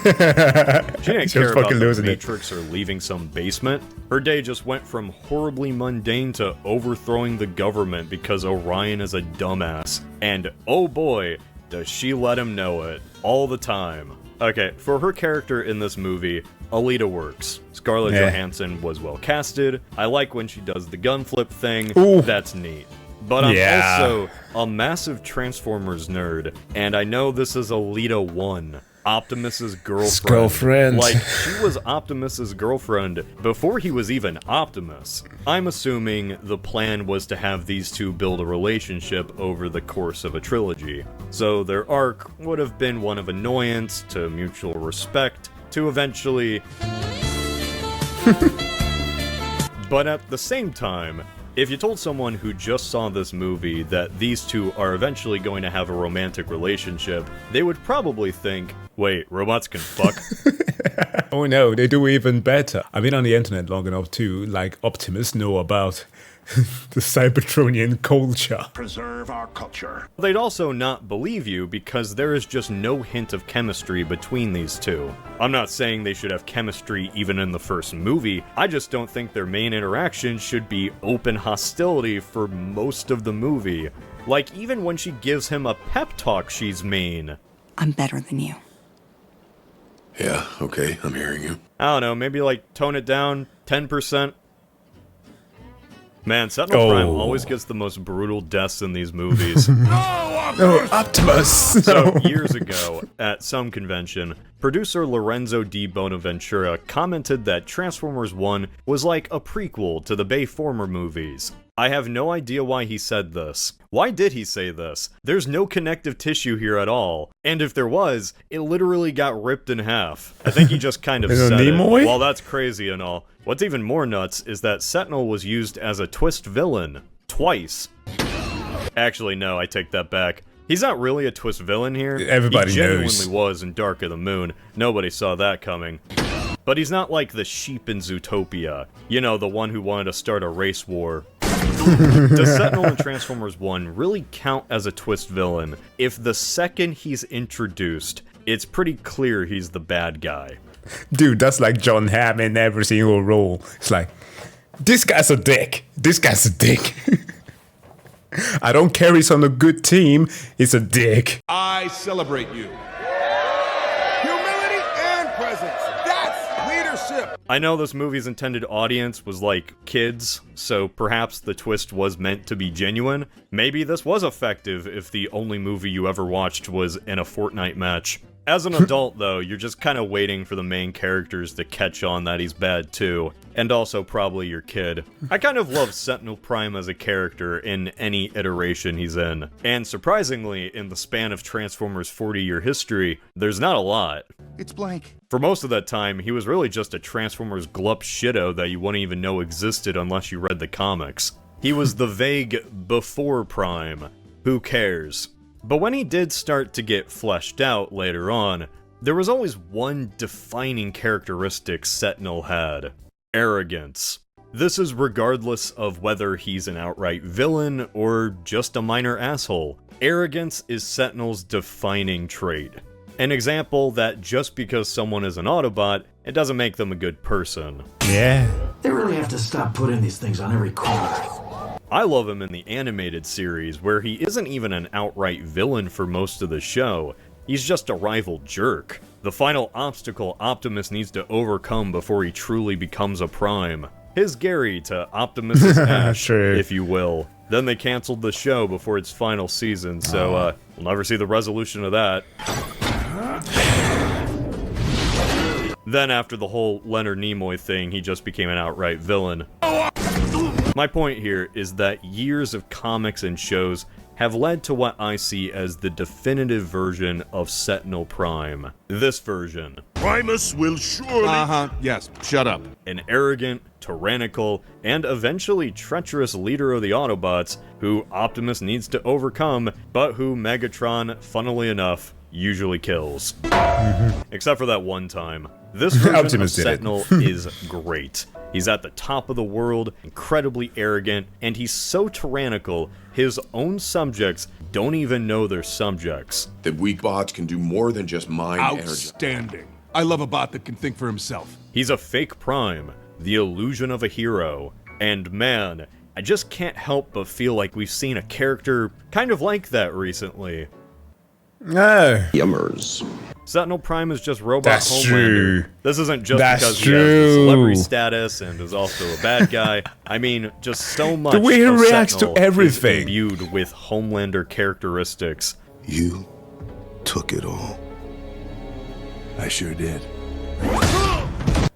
S2: didn't care about the Matrix or leaving some basement. Her day just went from horribly mundane to overthrowing the government because Orion is a dumbass. And oh boy, does she let him know it. All the time. Okay, for her character in this movie, Alita works. Scarlett Johansson was well casted. I like when she does the gun flip thing.
S1: Ooh.
S2: That's neat. But I'm also a massive Transformers nerd, and I know this is Alita 1. Optimus's girlfriend. Like, she was Optimus's girlfriend before he was even Optimus. I'm assuming the plan was to have these two build a relationship over the course of a trilogy. So their arc would have been one of annoyance to mutual respect to eventually... But at the same time, if you told someone who just saw this movie that these two are eventually going to have a romantic relationship, they would probably think, wait, robots can fuck?
S1: Oh no, they do even better. I've been on the internet long enough to, like Optimus, know about the Cybertronian culture.
S3: Preserve our culture.
S2: They'd also not believe you because there is just no hint of chemistry between these two. I'm not saying they should have chemistry even in the first movie, I just don't think their main interaction should be open hostility for most of the movie. Like, even when she gives him a pep talk, she's mean.
S5: I'm better than you.
S12: Yeah, okay, I'm hearing you.
S2: I don't know, maybe like tone it down 10%. Man, Sentinel Prime always gets the most brutal deaths in these movies.
S1: No, Optimus!
S2: So, years ago, at some convention, producer Lorenzo D. Bonaventura commented that Transformers 1 was like a prequel to the Bayformer movies. I have no idea why he said this. Why did he say this? There's no connective tissue here at all. And if there was, it literally got ripped in half. I think he just kind of said it. Well, that's crazy and all. What's even more nuts is that Sentinel was used as a twist villain. Twice. Actually, no, I take that back. He's not really a twist villain here.
S1: Everybody
S2: knows. He genuinely
S1: knows.
S2: was in Dark of the Moon. Nobody saw that coming. But he's not like the sheep in Zootopia. You know, the one who wanted to start a race war. Does Sentinel in Transformers 1 really count as a twist villain? If the second he's introduced, it's pretty clear he's the bad guy.
S1: Dude, that's like John Hamm in every single role. It's like, this guy's a dick. This guy's a dick. I don't care he's on a good team, he's a dick.
S3: I celebrate you. Humility and presence. That's leadership.
S2: I know this movie's intended audience was like kids, so perhaps the twist was meant to be genuine. Maybe this was effective if the only movie you ever watched was in a Fortnite match. As an adult, though, you're just kind of waiting for the main characters to catch on that he's bad, too. And also probably your kid. I kind of love Sentinel Prime as a character in any iteration he's in. And surprisingly, in the span of Transformers' 40-year history, there's not a lot.
S3: It's blank.
S2: For most of that time, he was really just a Transformers glup shitto that you wouldn't even know existed unless you read the comics. He was the vague before Prime. Who cares? But when he did start to get fleshed out later on, there was always one defining characteristic Sentinel had. Arrogance. This is regardless of whether he's an outright villain or just a minor asshole. Arrogance is Sentinel's defining trait. An example that just because someone is an Autobot, it doesn't make them a good person.
S1: Yeah.
S10: They really have to stop putting these things on every corner.
S2: I love him in the animated series, where he isn't even an outright villain for most of the show. He's just a rival jerk. The final obstacle Optimus needs to overcome before he truly becomes a Prime. His Gary to Optimus's Ash, if you will. Then they canceled the show before its final season, so we'll never see the resolution of that. Then after the whole Leonard Nimoy thing, he just became an outright villain. My point here is that years of comics and shows have led to what I see as the definitive version of Sentinel Prime. This version.
S3: Primus will surely...
S13: Yes, shut up.
S2: An arrogant, tyrannical, and eventually treacherous leader of the Autobots who Optimus needs to overcome, but who Megatron, funnily enough, usually kills. Except for that one time. This version of Sentinel is great. He's at the top of the world, incredibly arrogant, and he's so tyrannical, his own subjects don't even know they're subjects.
S12: The weak bots can do more than just mine energy.
S13: Outstanding. I love a bot that can think for himself.
S2: He's a fake Prime, the illusion of a hero, and man, I just can't help but feel like we've seen a character kind of like that recently.
S1: No.
S12: Yummers.
S2: Sentinel Prime is just Robot
S1: That's
S2: Homelander.
S1: True.
S2: This isn't just
S1: That's
S2: because
S1: true.
S2: he has the celebrity status and is also a bad guy. I mean, just so much
S1: The way he
S2: of
S1: reacts
S2: Sentinel
S1: to everything.
S2: is imbued with Homelander characteristics.
S12: You took it all.
S13: I sure did.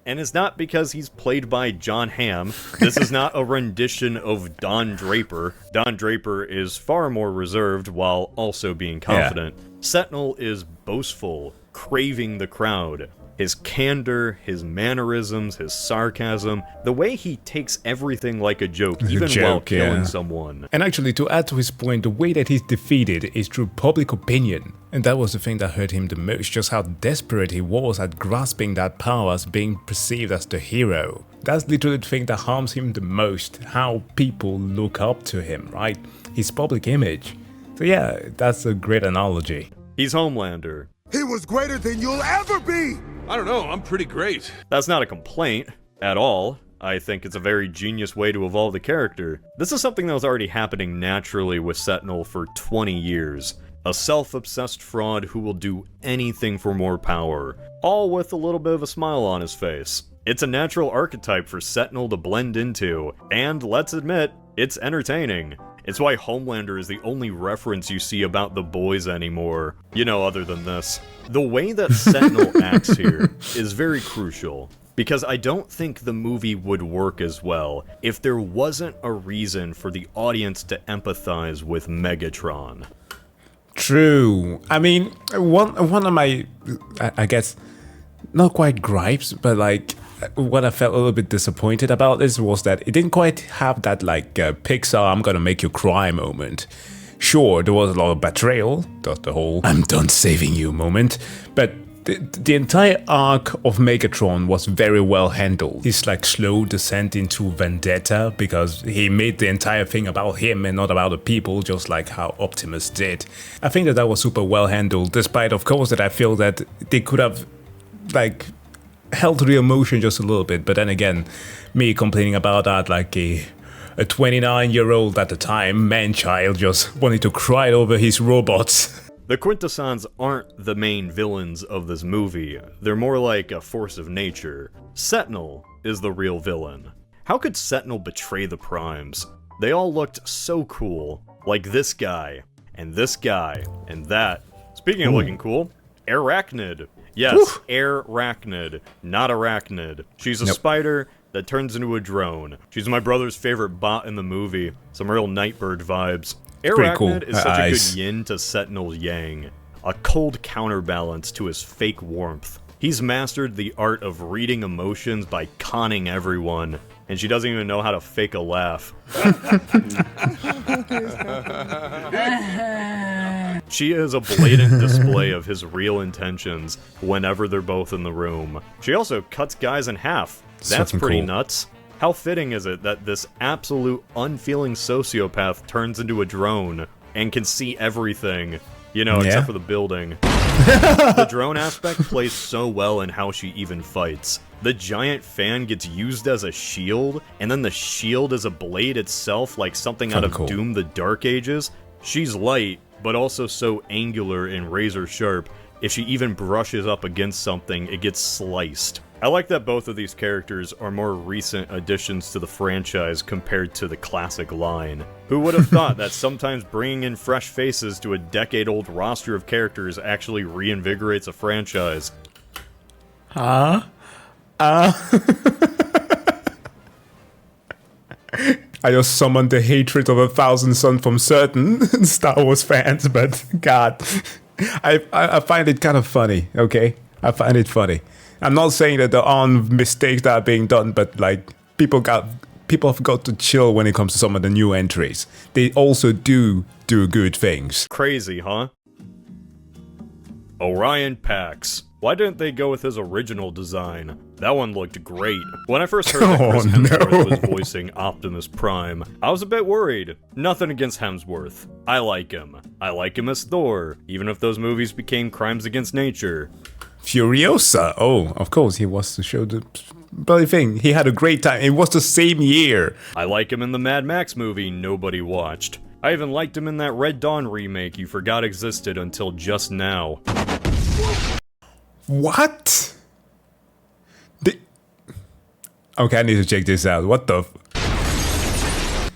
S2: And it's not because he's played by John Hamm. This is not a rendition of Don Draper. Don Draper is far more reserved while also being confident. Sentinel is boastful, craving the crowd. His candor, his mannerisms, his sarcasm, the way he takes everything like a joke, even while killing someone.
S1: And actually, to add to his point, the way that he's defeated is through public opinion. And that was the thing that hurt him the most, just how desperate he was at grasping that power as being perceived as the hero. That's literally the thing that harms him the most, how people look up to him, right? His public image. So yeah, that's a great analogy.
S2: He's Homelander.
S3: He was greater than you'll ever be!
S13: I don't know, I'm pretty great.
S2: That's not a complaint at all. I think it's a very genius way to evolve the character. This is something that was already happening naturally with Sentinel for 20 years. A self-obsessed fraud who will do anything for more power, all with a little bit of a smile on his face. It's a natural archetype for Sentinel to blend into, and let's admit, it's entertaining. It's why Homelander is the only reference you see about the boys anymore, you know, other than this. The way that Sentinel acts here is very crucial, because I don't think the movie would work as well if there wasn't a reason for the audience to empathize with Megatron.
S1: True. I mean, one of my, I guess, not quite gripes, but like, what I felt a little bit disappointed about this was that it didn't quite have that like Pixar I'm gonna make you cry moment. Sure, there was a lot of betrayal, that's the whole I'm done saving you moment, but the entire arc of Megatron was very well handled. His like slow descent into vendetta because he made the entire thing about him and not about the people, just like how Optimus did. I think that was super well handled, despite of course that I feel that they could have like held the emotion just a little bit, but then again, me complaining about that like a 29-year-old at the time, man-child, just wanting to cry over his robots.
S2: The Quintessons aren't the main villains of this movie, they're more like a force of nature. Sentinel is the real villain. How could Sentinel betray the Primes? They all looked so cool, like this guy, and that. Speaking of looking cool, Arakachnid. Yes, Arakachnid, not Arachnid. She's a spider that turns into a drone. She's my brother's favorite bot in the movie. Some real Nightbird vibes. Arakachnid is such a good yin to Sentinel's yang. A cold counterbalance to his fake warmth. He's mastered the art of reading emotions by conning everyone. And she doesn't even know how to fake a laugh. She is a blatant display of his real intentions whenever they're both in the room. She also cuts guys in half. That's pretty nuts. How fitting is it that this absolute unfeeling sociopath turns into a drone and can see everything, you know, except for the building. The drone aspect plays so well in how she even fights. The giant fan gets used as a shield, and then the shield is a blade itself, like something out of Doom the Dark Ages. She's light, but also so angular and razor sharp, if she even brushes up against something, it gets sliced. I like that both of these characters are more recent additions to the franchise compared to the classic line. Who would have thought that sometimes bringing in fresh faces to a decade-old roster of characters actually reinvigorates a franchise?
S1: I just summoned the hatred of 1,000 suns from certain Star Wars fans, but God, I find it kind of funny, okay? I find it funny. I'm not saying that there aren't mistakes that are being done, but like people have got to chill when it comes to some of the new entries. They also do good things.
S2: Crazy, huh? Orion Pax. Why didn't they go with his original design? That one looked great. When I first heard that Chris Hemsworth was voicing Optimus Prime, I was a bit worried. Nothing against Hemsworth. I like him. I like him as Thor, even if those movies became crimes against nature.
S1: Furiosa. Oh, of course, he was to show the bloody thing. He had a great time. It was the same year.
S2: I like him in the Mad Max movie nobody watched. I even liked him in that Red Dawn remake you forgot existed until just now.
S1: What? Okay, I need to check this out. What the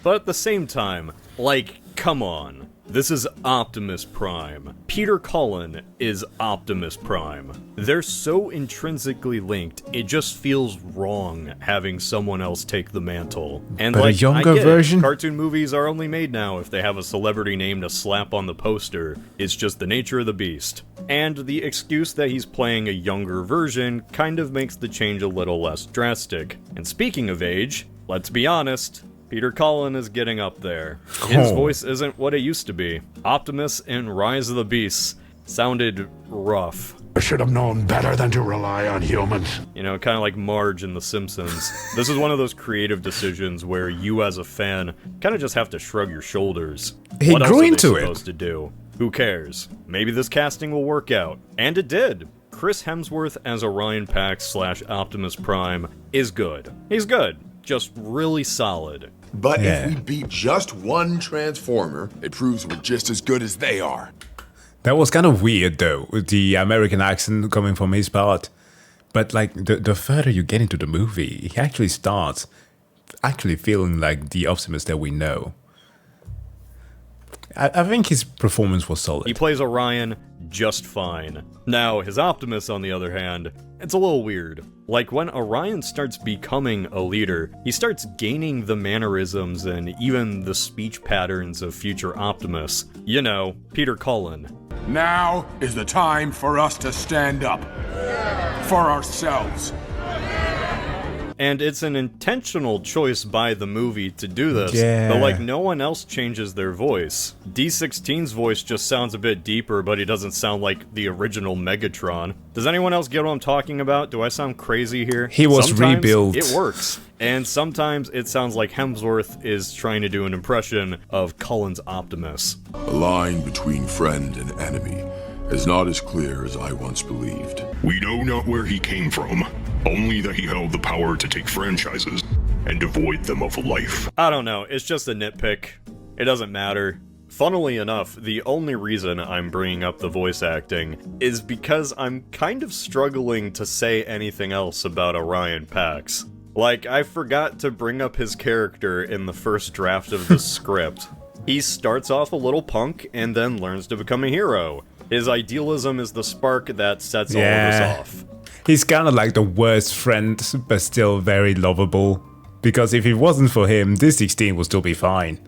S2: But at the same time, like, come on. This is Optimus Prime. Peter Cullen is Optimus Prime. They're so intrinsically linked, it just feels wrong having someone else take the mantle. And
S1: but
S2: like,
S1: a younger
S2: I get
S1: version?
S2: It. Cartoon movies are only made now if they have a celebrity name to slap on the poster. It's just the nature of the beast. And the excuse that he's playing a younger version kind of makes the change a little less drastic. And speaking of age, let's be honest, Peter Cullen is getting up there. His voice isn't what it used to be. Optimus in Rise of the Beasts sounded rough.
S3: I should have known better than to rely on humans.
S2: You know, kind of like Marge in The Simpsons. This is one of those creative decisions where you as a fan kind of just have to shrug your shoulders.
S1: He
S2: What else
S1: grew
S2: are
S1: into
S2: they
S1: it.
S2: supposed to do? Who cares? Maybe this casting will work out. And it did. Chris Hemsworth as Orion Pax / Optimus Prime is good. He's good. Just really solid.
S12: But if we beat just one Transformer, it proves we're just as good as they are.
S1: That was kind of weird though, with the American accent coming from his part. But like the further you get into the movie, he actually starts actually feeling like the Optimus that we know. I think his performance was solid.
S2: He plays Orion just fine. Now, his Optimus, on the other hand, it's a little weird. Like, when Orion starts becoming a leader, he starts gaining the mannerisms and even the speech patterns of future Optimus. You know, Peter Cullen.
S3: Now is the time for us to stand up. For ourselves.
S2: And it's an intentional choice by the movie to do this, but like no one else changes their voice. D16's voice just sounds a bit deeper, but he doesn't sound like the original Megatron. Does anyone else get what I'm talking about? Do I sound crazy here?
S1: He was
S2: sometimes
S1: rebuilt.
S2: It works. And sometimes it sounds like Hemsworth is trying to do an impression of Cullen's Optimus.
S12: The line between friend and enemy is not as clear as I once believed.
S14: We know not where he came from, only that he held the power to take franchises and devoid them of life.
S2: I don't know, it's just a nitpick. It doesn't matter. Funnily enough, the only reason I'm bringing up the voice acting is because I'm kind of struggling to say anything else about Orion Pax. Like, I forgot to bring up his character in the first draft of the script. He starts off a little punk and then learns to become a hero. His idealism is the spark that sets all of this off.
S1: He's kind of like the worst friend, but still very lovable. Because if it wasn't for him, D16 would still be fine.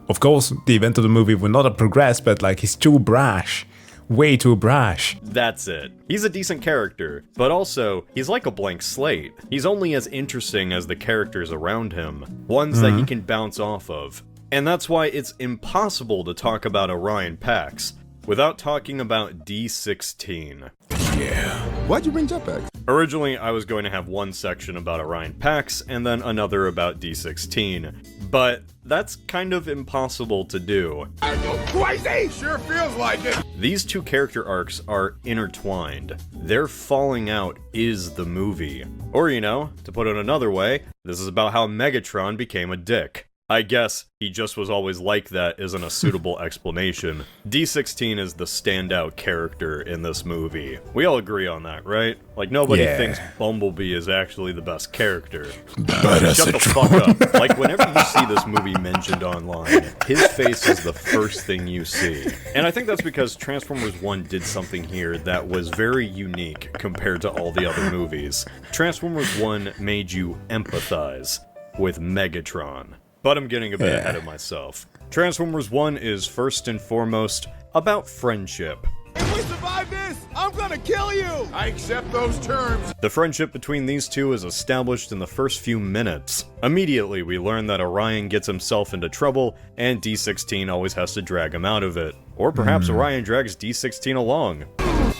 S1: Of course, the event of the movie would not have progressed, but like, he's too brash. Way too brash.
S2: That's it. He's a decent character, but also, he's like a blank slate. He's only as interesting as the characters around him, ones that he can bounce off of. And that's why it's impossible to talk about Orion Pax without talking about D16.
S12: Yeah. Why'd you bring Jetpacks?
S2: Originally, I was going to have one section about Orion Pax and then another about D16, But that's kind of impossible to do.
S3: I go crazy! Sure feels like it!
S2: These two character arcs are intertwined. Their falling out is the movie. Or, you know, to put it another way, this is about how Megatron became a dick. I guess he just was always like that isn't a suitable explanation. D16 is the standout character in this movie. We all agree on that, right? Like, nobody thinks Bumblebee is actually the best character. Shut the fuck up. Like, whenever you see this movie mentioned online, his face is the first thing you see. And I think that's because Transformers 1 did something here that was very unique compared to all the other movies. Transformers 1 made you empathize with Megatron. But I'm getting a bit ahead of myself. Transformers 1 is first and foremost about friendship.
S3: If we survive this, I'm gonna kill you! I accept those terms.
S2: The friendship between these two is established in the first few minutes. Immediately, we learn that Orion gets himself into trouble, and D16 always has to drag him out of it. Or perhaps Orion drags D16 along.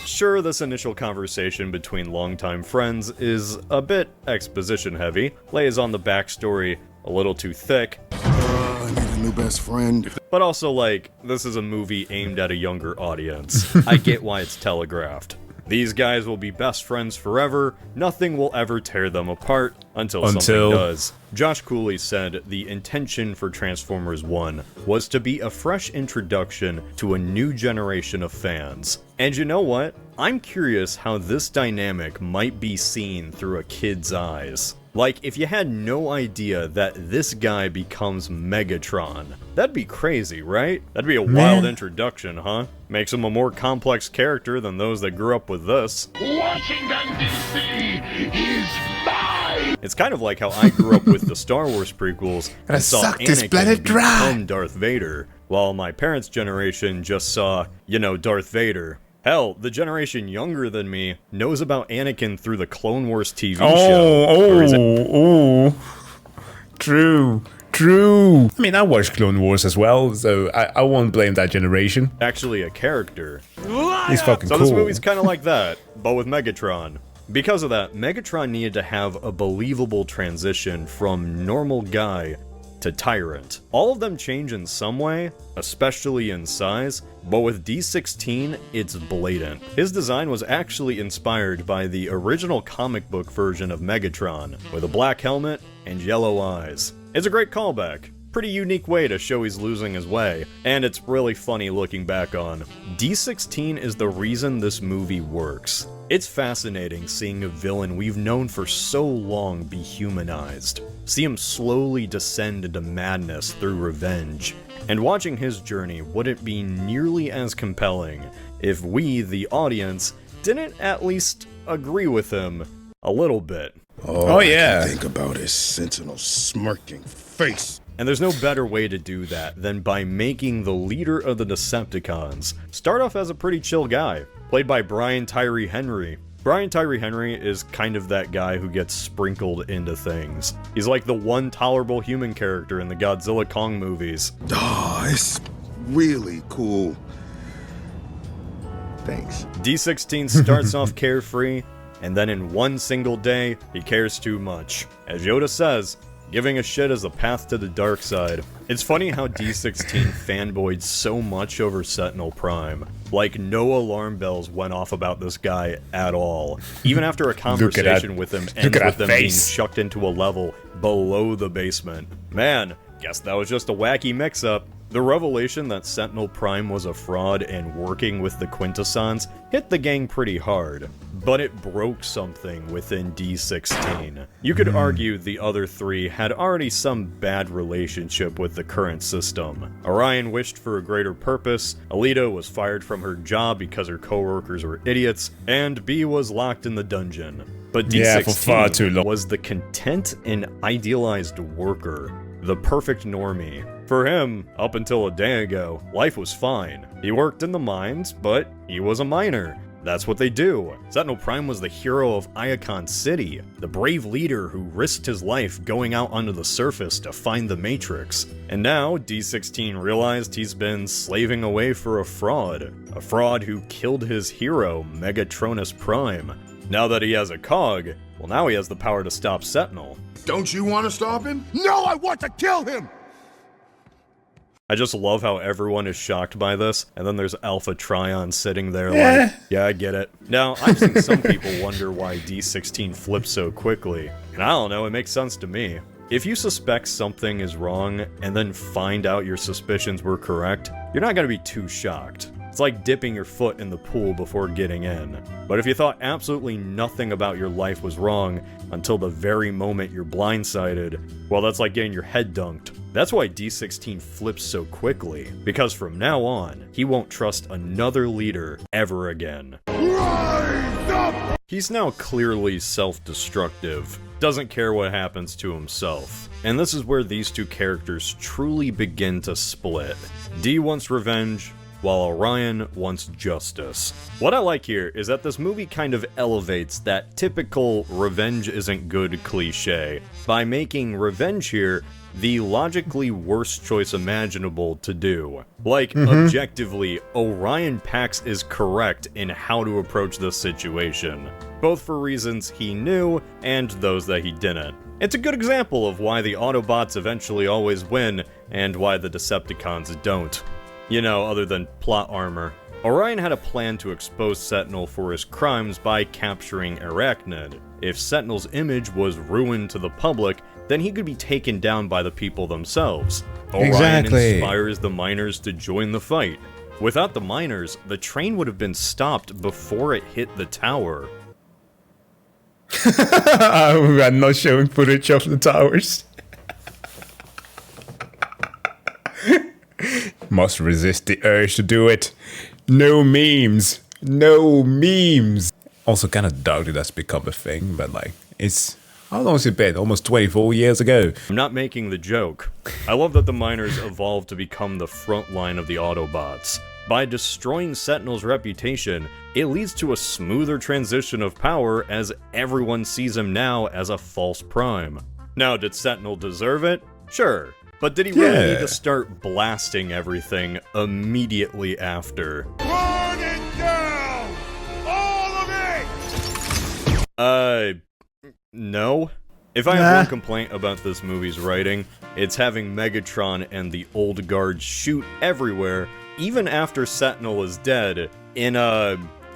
S2: Sure, this initial conversation between longtime friends is a bit exposition heavy, lays on the backstory a little too thick.
S12: I need a new best friend.
S2: But also, like, this is a movie aimed at a younger audience. I get why it's telegraphed. These guys will be best friends forever, nothing will ever tear them apart until something does. Josh Cooley said the intention for Transformers 1 was to be a fresh introduction to a new generation of fans. And you know what? I'm curious how this dynamic might be seen through a kid's eyes. Like, if you had no idea that this guy becomes Megatron, that'd be crazy, right? That'd be a wild introduction, huh? Makes him a more complex character than those that grew up with this.
S14: Washington, D.C. is mine!
S2: It's kind of like how I grew up with the Star Wars prequels and saw Anakin become Darth Vader, while my parents' generation just saw, you know, Darth Vader. Hell, the generation younger than me knows about Anakin through the Clone Wars TV show.
S1: True. I mean, I watched Clone Wars as well, so I won't blame that generation.
S2: Actually a character.
S1: He's fucking cool.
S2: So this movie's kind of like that, but with Megatron. Because of that, Megatron needed to have a believable transition from normal guy to tyrant. All of them change in some way, especially in size, but with D16, it's blatant. His design was actually inspired by the original comic book version of Megatron, with a black helmet and yellow eyes. It's a great callback. Pretty unique way to show he's losing his way, and it's really funny looking back on. D16 is the reason this movie works. It's fascinating seeing a villain we've known for so long be humanized. See him slowly descend into madness through revenge. And watching his journey wouldn't be nearly as compelling if we, the audience, didn't at least agree with him a little bit.
S12: Oh yeah. Think about his Sentinel smirking face.
S2: And there's no better way to do that than by making the leader of the Decepticons start off as a pretty chill guy, played by Brian Tyree Henry. Brian Tyree Henry is kind of that guy who gets sprinkled into things. He's like the one tolerable human character in the Godzilla Kong movies.
S12: Oh, it's really cool. Thanks.
S2: D16 starts off carefree, and then in one single day, he cares too much. As Yoda says, giving a shit is the path to the dark side. It's funny how D16 fanboyed so much over Sentinel Prime. Like, no alarm bells went off about this guy at all. Even after a conversation with him ends with them being chucked into a level below the basement. Man, guess that was just a wacky mix-up. The revelation that Sentinel Prime was a fraud and working with the Quintessons hit the gang pretty hard, but it broke something within D16. You could argue the other three had already some bad relationship with the current system. Orion wished for a greater purpose, Alita was fired from her job because her co-workers were idiots, and B was locked in the dungeon. But D16
S1: for far too long.
S2: was the content and idealized worker, the perfect normie. For him, up until a day ago, life was fine. He worked in the mines, but he was a miner. That's what they do. Sentinel Prime was the hero of Arakachnid City, the brave leader who risked his life going out onto the surface to find the Matrix. And now, D16 realized he's been slaving away for a fraud who killed his hero, Megatronus Prime. Now that he has a cog, well, now he has the power to stop Sentinel.
S3: Don't you want to stop him? No, I want to kill him!
S2: I just love how everyone is shocked by this, and then there's Alpha Trion sitting there like, yeah, I get it. Now, I've seen some people wonder why D16 flips so quickly, and I don't know, it makes sense to me. If you suspect something is wrong, and then find out your suspicions were correct, you're not gonna be too shocked. It's like dipping your foot in the pool before getting in. But if you thought absolutely nothing about your life was wrong until the very moment you're blindsided, well, that's like getting your head dunked. That's why D16 flips so quickly, because from now on, he won't trust another leader ever again. Rise up! He's now clearly self-destructive, doesn't care what happens to himself. And this is where these two characters truly begin to split. D wants revenge, while Orion wants justice. What I like here is that this movie kind of elevates that typical revenge isn't good cliche by making revenge here the logically worst choice imaginable to do. Like, objectively, Orion Pax is correct in how to approach this situation, both for reasons he knew and those that he didn't. It's a good example of why the Autobots eventually always win, and why the Decepticons don't. You know, other than plot armor. Orion had a plan to expose Sentinel for his crimes by capturing Arakachnid. If Sentinel's image was ruined to the public, then he could be taken down by the people themselves. Orion inspires the miners to join the fight. Without the miners, the train would have been stopped before it hit the tower.
S1: I'm not showing footage of the towers. Must resist the urge to do it. No memes. No memes. Also kind of doubted that's become a thing, but like, it's... How long has it been? Almost 24 years ago.
S2: I'm not making the joke. I love that the miners evolved to become the front line of the Autobots. By destroying Sentinel's reputation, it leads to a smoother transition of power as everyone sees him now as a false prime. Now, did Sentinel deserve it? Sure. But did he really need to start blasting everything immediately after?
S3: Burn it down! All of it!
S2: No. If I have one complaint about this movie's writing, it's having Megatron and the old guard shoot everywhere, even after Sentinel is dead, in,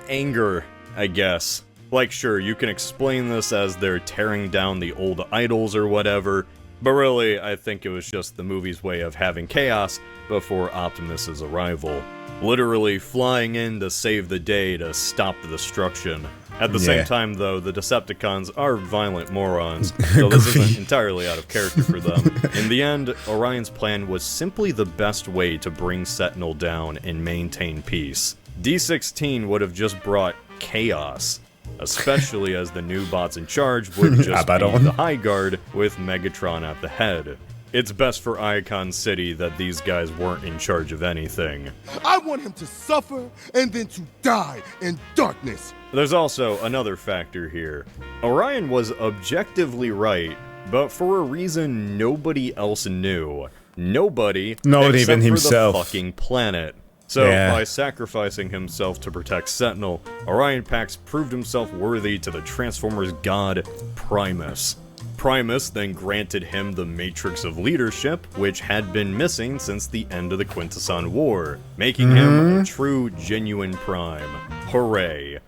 S2: anger, I guess. Like, sure, you can explain this as they're tearing down the old idols or whatever, but really, I think it was just the movie's way of having chaos before Optimus's arrival. Literally flying in to save the day to stop the destruction. At the same time, though, the Decepticons are violent morons, so this isn't entirely out of character for them. In the end, Orion's plan was simply the best way to bring Sentinel down and maintain peace. D16 would have just brought chaos, especially as the new bots in charge would just be the High Guard with Megatron at the head. It's best for Icon City that these guys weren't in charge of anything.
S3: I want him to suffer and then to die in darkness.
S2: There's also another factor here. Orion was objectively right, but for a reason nobody else knew. Nobody,
S1: not
S2: except
S1: even
S2: for
S1: himself,
S2: the fucking planet. So, by sacrificing himself to protect Sentinel, Orion Pax proved himself worthy to the Transformers god, Primus. Primus then granted him the Matrix of Leadership, which had been missing since the end of the Quintesson War, making him a true, genuine Prime. Hooray.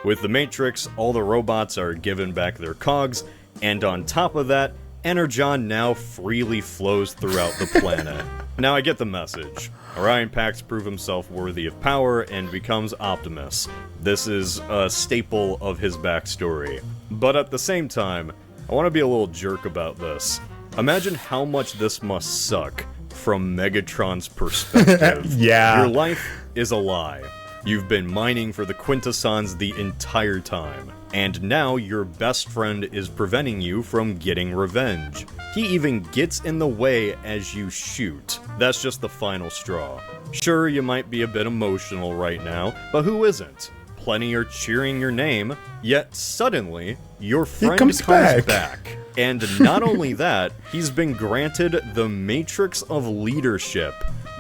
S2: With the Matrix, all the robots are given back their cogs, and on top of that, Energon now freely flows throughout the planet. Now I get the message. Orion Pax proves himself worthy of power and becomes Optimus. This is a staple of his backstory. But at the same time, I want to be a little jerk about this. Imagine how much this must suck from Megatron's perspective. Your life is a lie. You've been mining for the Quintessons the entire time, and now your best friend is preventing you from getting revenge. He even gets in the way as you shoot. That's just the final straw. Sure, you might be a bit emotional right now, but who isn't? Plenty are cheering your name, yet suddenly, your friend comes back. And not only that, he's been granted the Matrix of Leadership,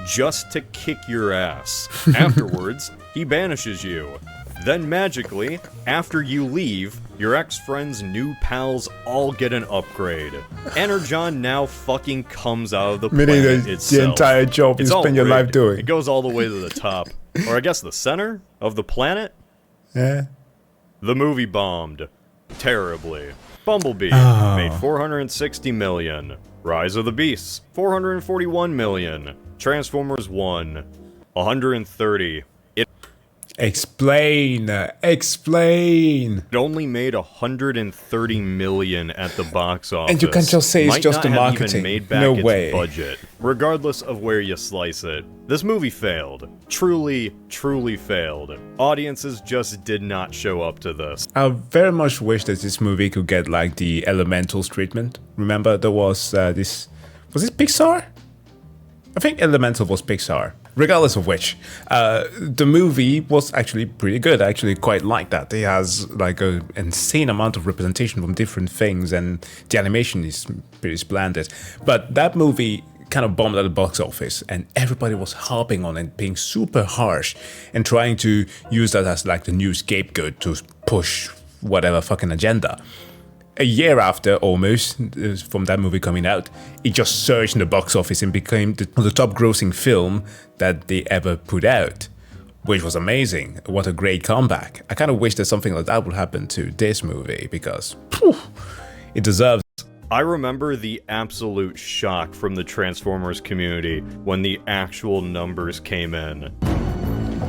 S2: just to kick your ass. Afterwards, he banishes you. Then magically, after you leave, your ex-friend's new pals all get an upgrade. Energon now fucking comes out of the
S1: Meaning
S2: planet itself.
S1: the entire job you
S2: It's all
S1: spend your life
S2: rigged.
S1: doing.
S2: It goes all the way to the top. Or I guess the center of the planet?
S1: Yeah.
S2: The movie bombed. Terribly. Bumblebee made $460 million. Rise of the Beasts, $441 million. Transformers 1, $130.
S1: Explain. Explain.
S2: It only made $130 million at the box office.
S1: And you can't just say it's just the
S2: Might not have
S1: marketing.
S2: even made back
S1: No
S2: its
S1: way.
S2: budget. Regardless of where you slice it, this movie failed. Truly, truly failed. Audiences just did not show up to this.
S1: I very much wish that this movie could get like the Elementals treatment. Remember there was this... Was it Pixar? I think Elemental was Pixar. Regardless of which, the movie was actually pretty good. I actually quite like that. It has like an insane amount of representation from different things, and the animation is pretty splendid. But that movie kind of bombed at the box office, and everybody was harping on it, being super harsh, and trying to use that as like the new scapegoat to push whatever fucking agenda. A year after, almost, from that movie coming out, it just surged in the box office and became the top grossing film that they ever put out, which was amazing. What a great comeback. I kind of wish that something like that would happen to this movie, because it deserves.
S2: I remember the absolute shock from the Transformers community when the actual numbers came in.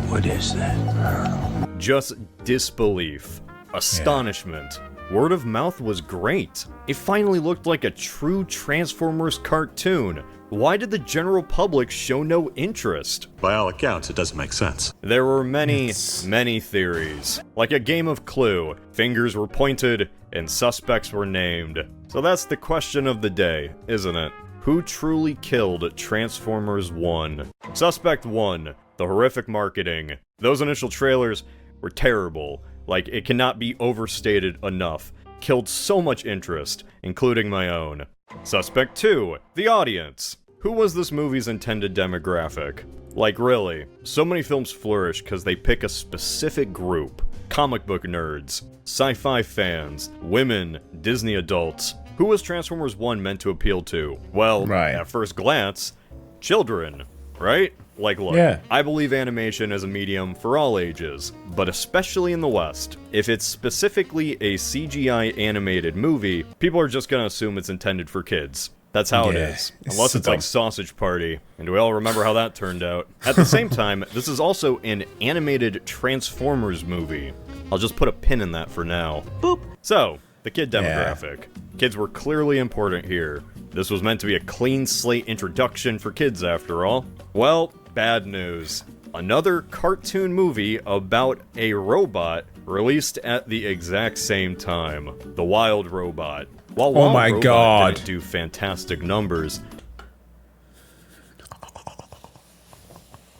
S10: What is that?
S2: Just disbelief. Astonishment. Word of mouth was great. It finally looked like a true Transformers cartoon. Why did the general public show no interest?
S15: By all accounts, it doesn't make sense.
S2: There were many theories. Like a game of Clue, fingers were pointed and suspects were named. So that's the question of the day, isn't it? Who truly killed Transformers 1? Suspect 1, the horrific marketing. Those initial trailers were terrible. Like, it cannot be overstated enough. Killed so much interest, including my own. Suspect 2, the audience. Who was this movie's intended demographic? Like, really, so many films flourish because they pick a specific group. Comic book nerds, sci-fi fans, women, Disney adults. Who was Transformers 1 meant to appeal to? Well, at first glance, children, right? Like, look, I believe animation is a medium for all ages, but especially in the West. If it's specifically a CGI animated movie, people are just gonna assume it's intended for kids. That's how it is. Unless it's like Sausage Party, and we all remember how that turned out. At the same time, this is also an animated Transformers movie. I'll just put a pin in that for now. Boop. So, the kid demographic. Kids were clearly important here. This was meant to be a clean slate introduction for kids after all. Well, bad news. Another cartoon movie about a robot released at the exact same time. The Wild Robot. While Wild Robot didn't do fantastic numbers.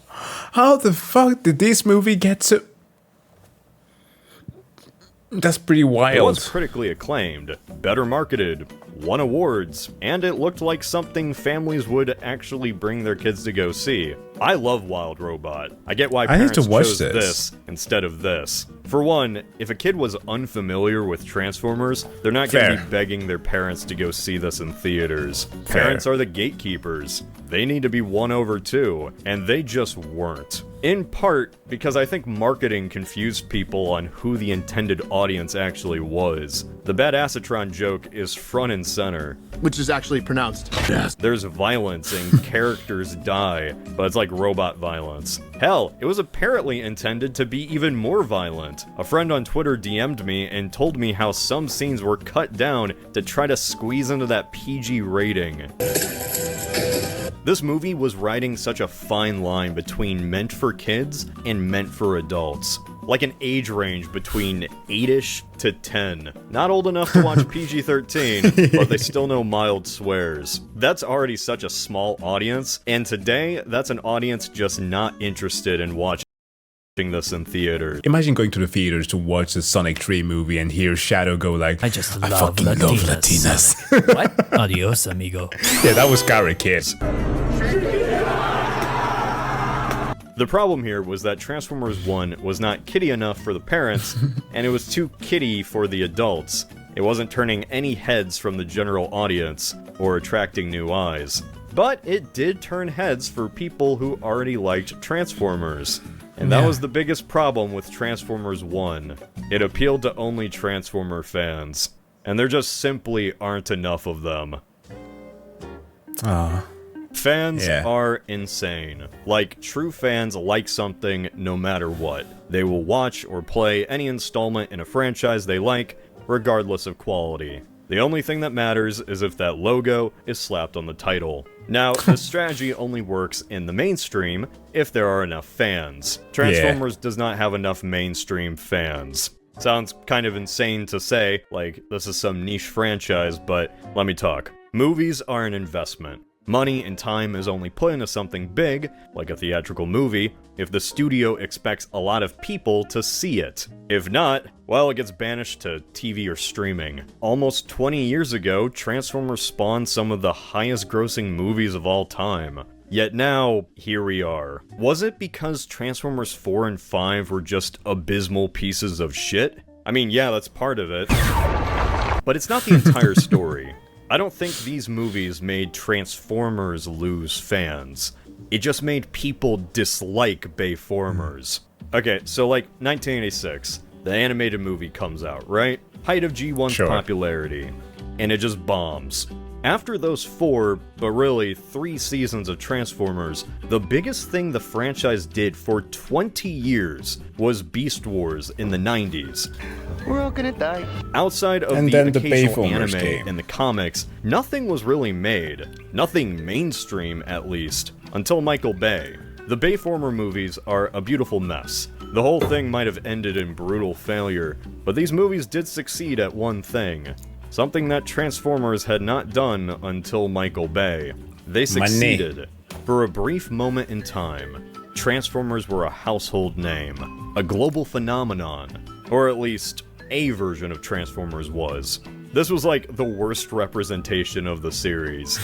S1: How the fuck did this movie get so... That's pretty wild.
S2: It was critically acclaimed, better marketed, won awards, and it looked like something families would actually bring their kids to go see. I love Wild Robot. I get why parents chose this instead of this. For one, if a kid was unfamiliar with Transformers, they're not going to be begging their parents to go see this in theaters. Parents are the gatekeepers. They need to be won over too, and they just weren't. In part because I think marketing confused people on who the intended audience actually was. The Bad Arakachnid joke is front and center.
S11: Which is actually pronounced.
S2: Yes. There's violence and characters die, but it's like robot violence. Hell, it was apparently intended to be even more violent. A friend on Twitter DM'd me and told me how some scenes were cut down to try to squeeze into that PG rating. This movie was riding such a fine line between meant for kids and meant for adults. Like an age range between 8-ish to 10. Not old enough to watch PG-13, but they still know mild swears. That's already such a small audience, and today, that's an audience just not interested in watching this in theaters.
S1: Imagine going to the theaters to watch the Sonic 3 movie and hear Shadow go like, I fucking love Latinas.
S16: What? Adios, amigo.
S1: Yeah, that was Karate Kid.
S2: The problem here was that Transformers 1 was not kiddie enough for the parents, and it was too kiddie for the adults. It wasn't turning any heads from the general audience, or attracting new eyes. But it did turn heads for people who already liked Transformers. And that was the biggest problem with Transformers 1. It appealed to only Transformer fans. And there just simply aren't enough of them. Fans are insane. Like, true fans like something no matter what. They will watch or play any installment in a franchise they like, regardless of quality. The only thing that matters is if that logo is slapped on the title. Now, this strategy only works in the mainstream if there are enough fans. Transformers does not have enough mainstream fans. Sounds kind of insane to say, like, this is some niche franchise, but let me talk. Movies are an investment. Money and time is only put into something big, like a theatrical movie, if the studio expects a lot of people to see it. If not, well, it gets banished to TV or streaming. Almost 20 years ago, Transformers spawned some of the highest grossing movies of all time. Yet now, here we are. Was it because Transformers 4 and 5 were just abysmal pieces of shit? I mean, yeah, that's part of it. But it's not the entire story. I don't think these movies made Transformers lose fans. It just made people dislike Bayformers. Okay, so like 1986, the animated movie comes out, right? Height of G1's popularity. And it just bombs. After those 4, but really 3 seasons of Transformers, the biggest thing the franchise did for 20 years was Beast Wars in the 90s.
S10: We're all gonna die.
S2: Outside of the occasional anime and the comics, nothing was really made. Nothing mainstream, at least, until Michael Bay. The Bayformer movies are a beautiful mess. The whole thing might have ended in brutal failure, but these movies did succeed at one thing. Something that Transformers had not done until Michael Bay. They succeeded. For a brief moment in time, Transformers were a household name, a global phenomenon, or at least a version of Transformers was. This was like the worst representation of the series.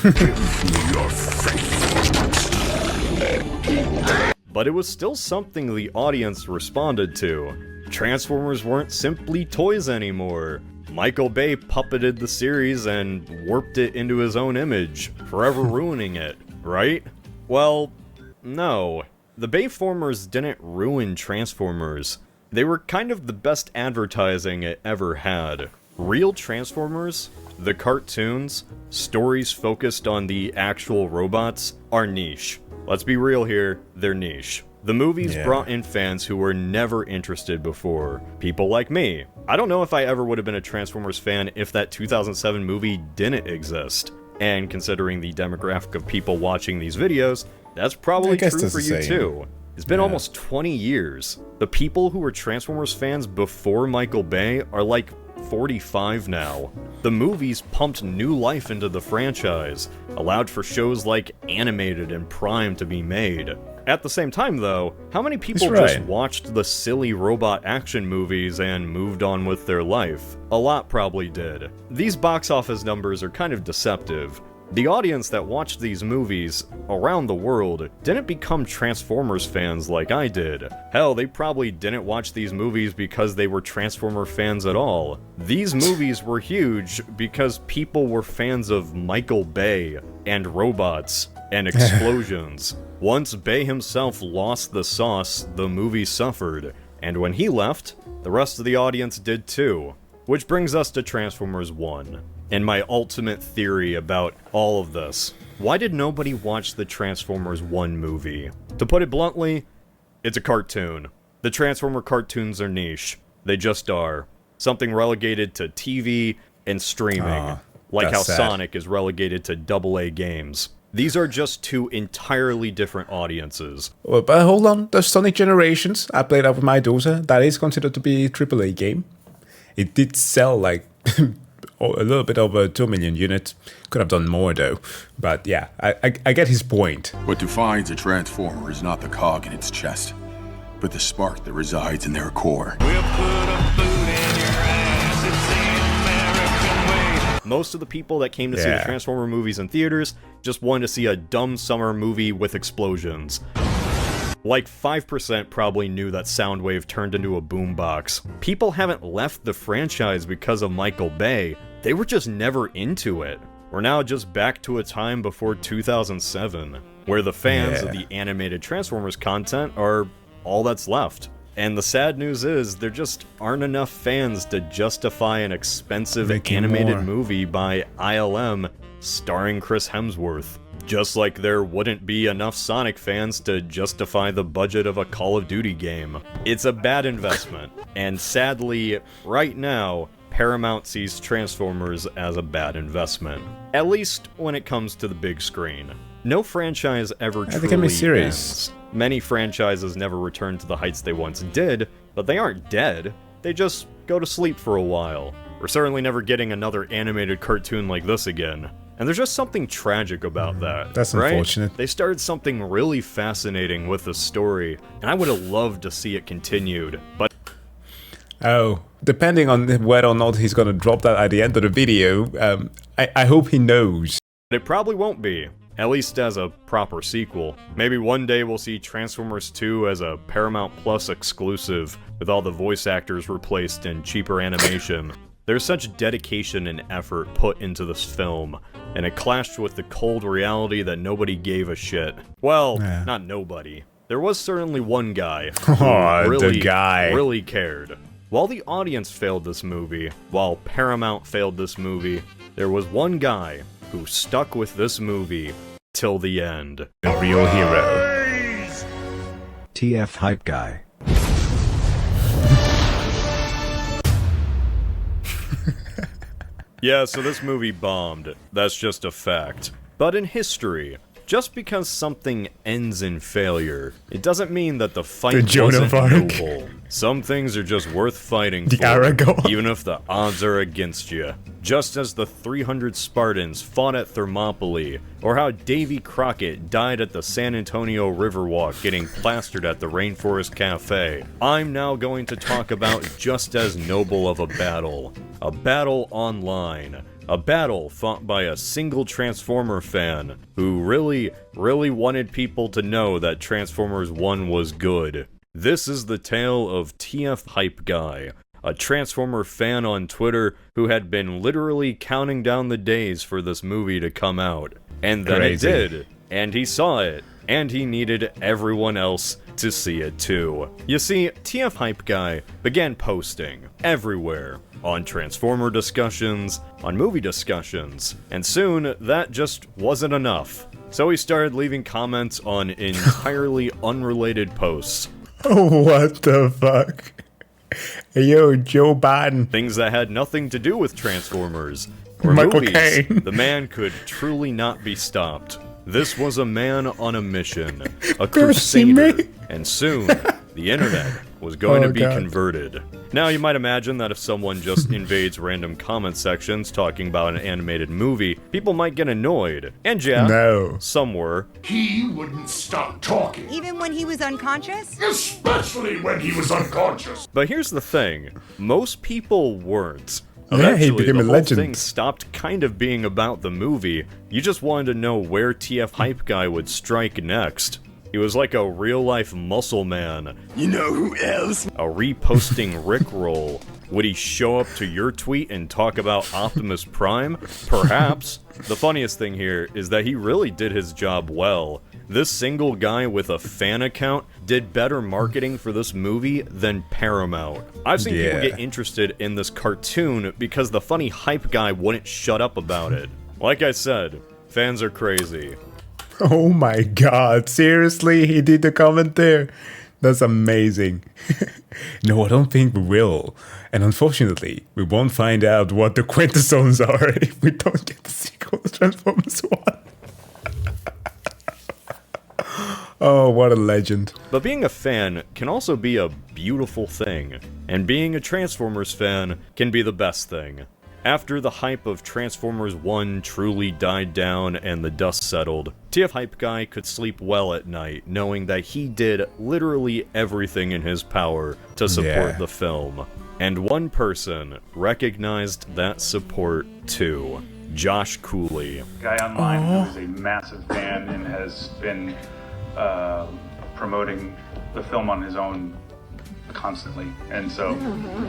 S2: But it was still something the audience responded to. Transformers weren't simply toys anymore. Michael Bay puppeted the series and warped it into his own image, forever ruining it, right? Well, no. The Bayformers didn't ruin Transformers. They were kind of the best advertising it ever had. Real Transformers, the cartoons, stories focused on the actual robots, are niche. Let's be real here, they're niche. The movies brought in fans who were never interested before. People like me. I don't know if I ever would have been a Transformers fan if that 2007 movie didn't exist. And considering the demographic of people watching these videos, that's probably true for you too. It's been almost 20 years. The people who were Transformers fans before Michael Bay are like 45 now. The movies pumped new life into the franchise, allowed for shows like Animated and Prime to be made. At the same time, though, how many people just watched the silly robot action movies and moved on with their life? A lot probably did. These box office numbers are kind of deceptive. The audience that watched these movies around the world didn't become Transformers fans like I did. Hell, they probably didn't watch these movies because they were Transformer fans at all. These movies were huge because people were fans of Michael Bay and robots and explosions. Once Bay himself lost the sauce, the movie suffered, and when he left, the rest of the audience did too. Which brings us to Transformers 1, and my ultimate theory about all of this. Why did nobody watch the Transformers 1 movie? To put it bluntly, it's a cartoon. The Transformer cartoons are niche. They just are. Something relegated to TV and streaming. Like how Sonic is relegated to AA games. These are just two entirely different audiences.
S1: Well, but hold on, the Sonic Generations, I played that with my daughter. That is considered to be a AAA game. It did sell like a little bit over 2 million units. Could have done more though. But yeah, I get his point.
S12: What defines a Transformer is not the cog in its chest, but the spark that resides in their core.
S10: We'll put a boot in your ass, it's the American way.
S2: Most of the people that came to see the Transformer movies in theaters just wanted to see a dumb summer movie with explosions. Like 5% probably knew that Soundwave turned into a boombox. People haven't left the franchise because of Michael Bay, they were just never into it. We're now just back to a time before 2007, where the fans of the animated Transformers content are all that's left. And the sad news is, there just aren't enough fans to justify an expensive animated movie by ILM starring Chris Hemsworth. Just like there wouldn't be enough Sonic fans to justify the budget of a Call of Duty game. It's a bad investment, and sadly, right now, Paramount sees Transformers as a bad investment. At least when it comes to the big screen. No franchise ever truly ends. Many franchises never return to the heights they once did, but they aren't dead. They just go to sleep for a while. We're certainly never getting another animated cartoon like this again. And there's just something tragic about that.
S1: That's
S2: right?
S1: unfortunate.
S2: They started something really fascinating with the story, and I would have loved to see it continued, but...
S1: Oh, depending on whether or not he's gonna drop that at the end of the video, I hope he knows.
S2: It probably won't be. At least as a proper sequel. Maybe one day we'll see Transformers 2 as a Paramount Plus exclusive, with all the voice actors replaced in cheaper animation. There's such dedication and effort put into this film, and it clashed with the cold reality that nobody gave a shit. Well, not nobody. There was certainly one guy who really cared. While the audience failed this movie, while Paramount failed this movie, there was one guy who stuck with this movie till the end.
S1: The real hero.
S16: TF Hype Guy.
S2: Yeah, so this movie bombed. That's just a fact. But in history, just because something ends in failure, it doesn't mean that the fight wasn't noble. Some things are just worth fighting for, even if the odds are against you. Just as the 300 Spartans fought at Thermopylae, or how Davy Crockett died at the San Antonio Riverwalk getting plastered at the Rainforest Cafe, I'm now going to talk about just as noble of a battle online. A battle fought by a single Transformer fan who really wanted people to know that Transformers 1 was good. This is the tale of TF Hype Guy, a Transformer fan on Twitter who had been literally counting down the days for this movie to come out. And then it did, and he saw it, and he needed everyone else to see it too. You see, TF Hype Guy began posting everywhere. On Transformer discussions, on movie discussions, and soon that just wasn't enough. So he started leaving comments on entirely unrelated posts.
S1: What the fuck? Yo, Joe Biden.
S2: Things that had nothing to do with Transformers or movies. The man could truly not be stopped. This was a man on a mission, a crusader, and soon the internet was going to be converted. Now you might imagine that if someone just invades random comment sections talking about an animated movie, people might get annoyed. And yeah, some were.
S17: He wouldn't stop talking.
S5: Even when he was unconscious?
S17: Especially when he was unconscious.
S2: But here's the thing, most people weren't.
S1: Yeah, he became a legend.
S2: The whole thing stopped kind of being about the movie. You just wanted to know where TF Hype Guy would strike next. He was like a real-life muscle man.
S17: You know who else?
S2: A reposting Rickroll. Would he show up to your tweet and talk about Optimus Prime? Perhaps. The funniest thing here is that he really did his job well. This single guy with a fan account did better marketing for this movie than Paramount. I've seen people get interested in this cartoon because the funny hype guy wouldn't shut up about it. Like I said, fans are crazy.
S1: Oh my god, seriously? He did the comment there? That's amazing. No, I don't think we will. And unfortunately, we won't find out what the Quintessones are if we don't get the sequel to Transformers 1. Oh, what a legend.
S2: But being a fan can also be a beautiful thing. And being a Transformers fan can be the best thing. After the hype of Transformers 1 truly died down and the dust settled, TF Hype Guy could sleep well at night knowing that he did literally everything in his power to support the film. And one person recognized that support too. Josh Cooley.
S18: Guy online who is a massive fan and has been promoting the film on his own constantly, and so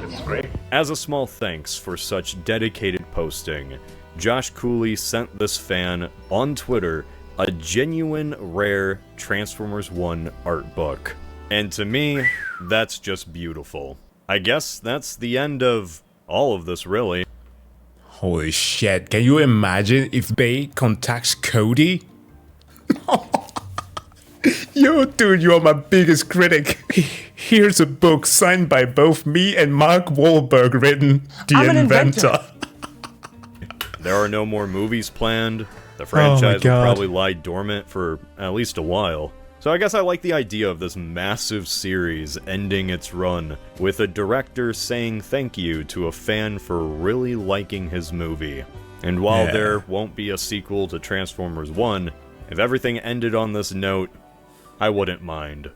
S18: it's great.
S2: As a small thanks for such dedicated posting, Josh Cooley sent this fan on Twitter a genuine rare Transformers 1 art book. And to me, that's just beautiful. I guess that's the end of all of this, really.
S1: Holy shit, can you imagine if Bay contacts Cody? Yo, dude, you are my biggest critic. Here's a book signed by both me and Mark Wahlberg written The Inventor.
S2: There are no more movies planned. The franchise will probably lie dormant for at least a while. So I guess I like the idea of this massive series ending its run with a director saying thank you to a fan for really liking his movie. And while there won't be a sequel to Transformers 1, if everything ended on this note, I wouldn't mind.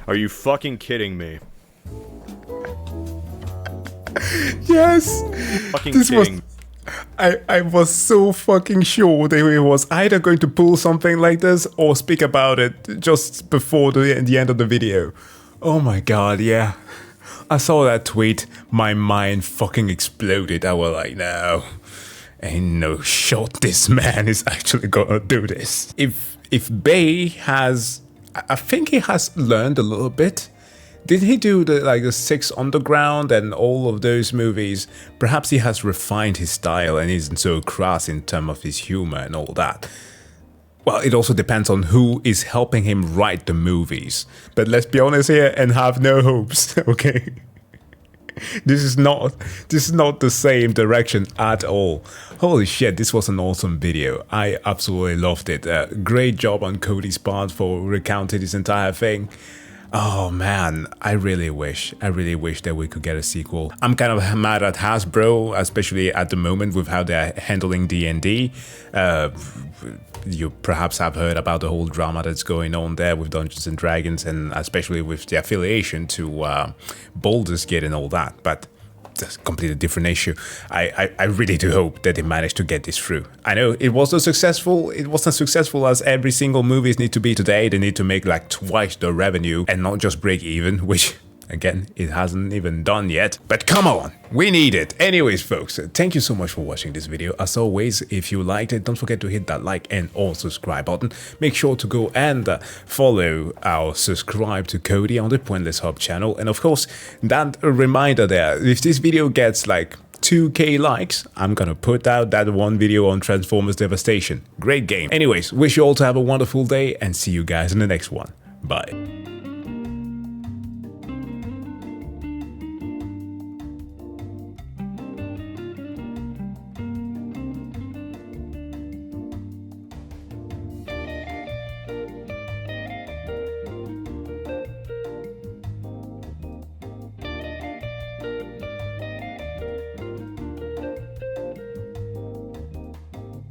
S2: Are you fucking kidding me?
S1: Yes!
S2: Fucking kidding.
S1: I was so fucking sure they was either going to pull something like this or speak about it just before the end of the video. Oh my god, yeah. I saw that tweet, my mind fucking exploded. I was like, no, ain't no shot this man is actually gonna do this. If Bay has, I think he has learned a little bit. Did he do the 6 Underground and all of those movies? Perhaps he has refined his style and isn't so crass in terms of his humor and all that. Well, it also depends on who is helping him write the movies. But let's be honest here and have no hopes, okay? This is not the same direction at all. Holy shit, this was an awesome video. I absolutely loved it. Great job on Cody's part for recounting this entire thing. Oh man, I really wish that we could get a sequel. I'm kind of mad at Hasbro, especially at the moment with how they're handling D&D. You perhaps have heard about the whole drama that's going on there with Dungeons and Dragons, and especially with the affiliation to Baldur's Gate and all that, but that's a completely different issue. I really do hope that they managed to get this through. I know it wasn't successful as every single movies need to be today. They need to make like twice the revenue and not just break even, which again, it hasn't even done yet. But come on, we need it. Anyways, folks, thank you so much for watching this video. As always, if you liked it, don't forget to hit that like and or subscribe button. Make sure to go and follow or subscribe to Cody on the Pointless Hub channel. And of course, that reminder there, if this video gets like 2k likes, I'm gonna put out that one video on Transformers Devastation. Great game. Anyways, wish you all to have a wonderful day and see you guys in the next one. Bye.